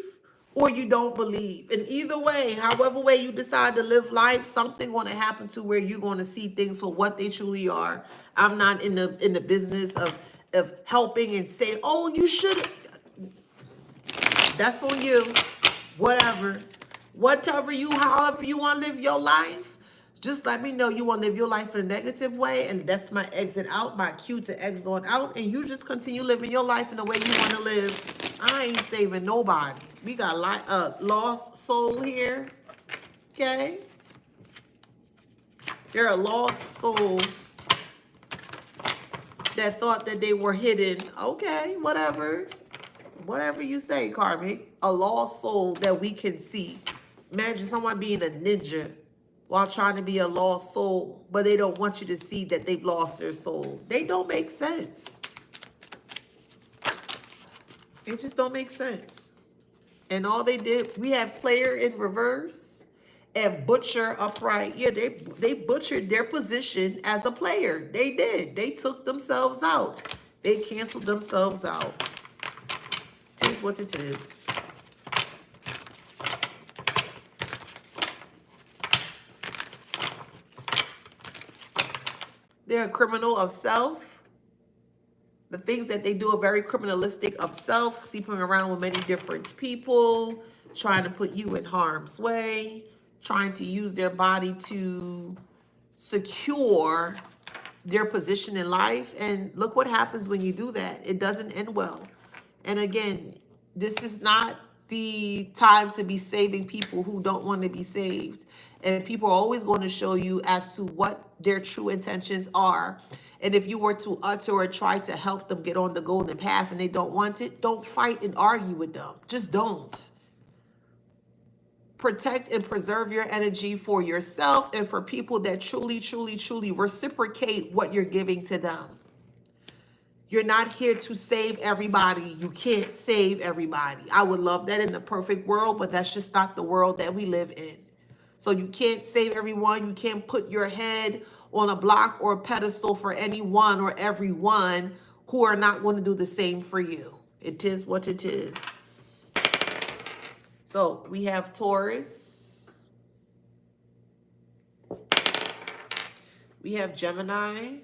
or you don't believe. And either way, however way you decide to live life, something going to happen to where you're going to see things for what they truly are. I'm not in the business of helping and saying, oh, you should. That's on you. Whatever. Whatever you, however you want to live your life, just let me know you want to live your life in a negative way, and that's my exit out, my cue to exit on out, and you just continue living your life in the way you want to live. I ain't saving nobody. We got a lost soul here, okay? They're a lost soul that thought that they were hidden. Okay, whatever. Whatever you say, karmic. A lost soul that we can see. Imagine someone being a ninja while trying to be a lost soul, but they don't want you to see that they've lost their soul. They don't make sense. It just don't make sense. And all they did, we have player in reverse and butcher upright. Yeah, they butchered their position as a player. They did. They took themselves out. They canceled themselves out. It is what it is. They're a criminal of self. The things that they do are very criminalistic of self, sleeping around with many different people, trying to put you in harm's way, trying to use their body to secure their position in life. And look what happens when you do that. It doesn't end well. And again, this is not the time to be saving people who don't want to be saved. And people are always going to show you as to what their true intentions are. And if you were to utter or try to help them get on the golden path and they don't want it, don't fight and argue with them. Just don't. Protect and preserve your energy for yourself and for people that truly, truly, truly reciprocate what you're giving to them. You're not here to save everybody. You can't save everybody. I would love that in the perfect world, but that's just not the world that we live in. So you can't save everyone. You can't put your head on a block or a pedestal for anyone or everyone who are not going to do the same for you. It is what it is. So we have Taurus. We have Gemini.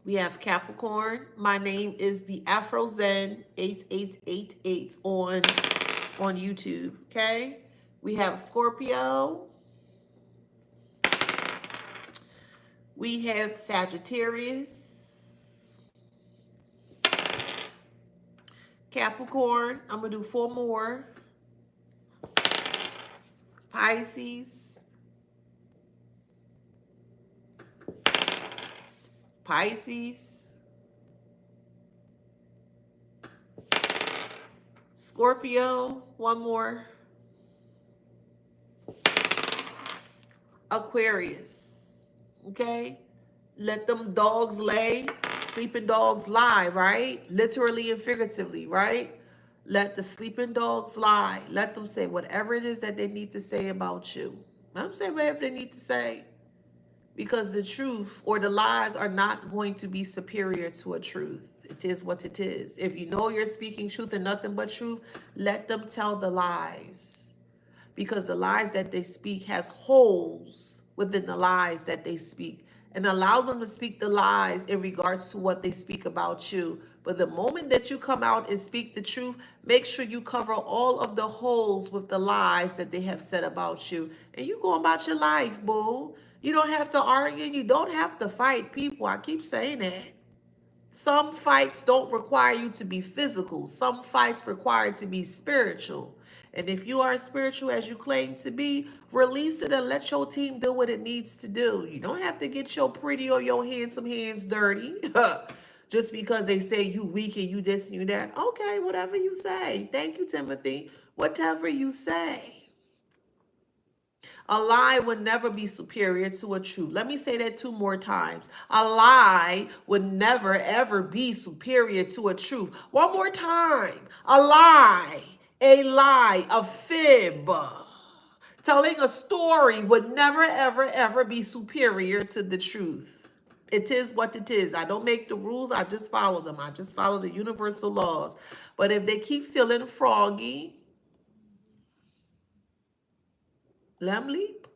We have Capricorn. My name is the Afro Zen 8888 on YouTube. Okay. We have Scorpio. We have Sagittarius. Capricorn. I'm going to do 4 more. Pisces. Pisces. Scorpio. 1 more. Aquarius. Okay? Let them dogs lay. Sleeping dogs lie, right? Literally and figuratively, right? Let the sleeping dogs lie. Let them say whatever it is that they need to say about you. Let them say whatever they need to say. Because the truth or the lies are not going to be superior to a truth. It is what it is. If you know you're speaking truth and nothing but truth, let them tell the lies. Because the lies that they speak has holes within the lies that they speak. And allow them to speak the lies in regards to what they speak about you. But the moment that you come out and speak the truth, make sure you cover all of the holes with the lies that they have said about you. And you go about your life, boo. You don't have to argue. You don't have to fight people. I keep saying that. Some fights don't require you to be physical. Some fights require to be spiritual. And if you are spiritual as you claim to be, release it and let your team do what it needs to do. You don't have to get your pretty or your handsome hands dirty just because they say you weak and you this and you that. Okay, whatever you say. Thank you, Timothy. Whatever you say. A lie would never be superior to a truth. Let me say that two more times. A lie would never ever be superior to a truth. One more time. A lie, a fib. Telling a story would never ever ever be superior to the truth. It is what it is. I don't make the rules, I just follow them. I just follow the universal laws. But if they keep feeling froggy, let them leap.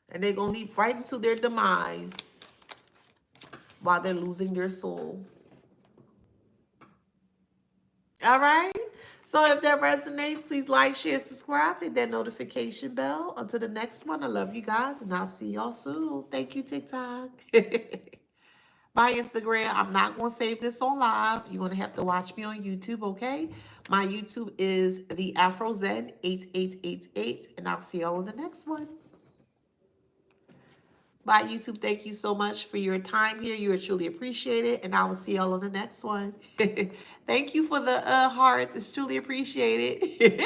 And they're going to leap right into their demise while they're losing their soul. All right? So if that resonates, please like, share, subscribe, hit that notification bell. Until the next one, I love you guys, and I'll see y'all soon. Thank you, TikTok. Bye, Instagram. I'm not going to save this on live. You're going to have to watch me on YouTube, okay? My YouTube is the AfroZen8888, and I'll see y'all on the next one. Bye, YouTube. Thank you so much for your time here. You are truly appreciated, and I will see y'all on the next one. Thank you for the hearts. It's truly appreciated.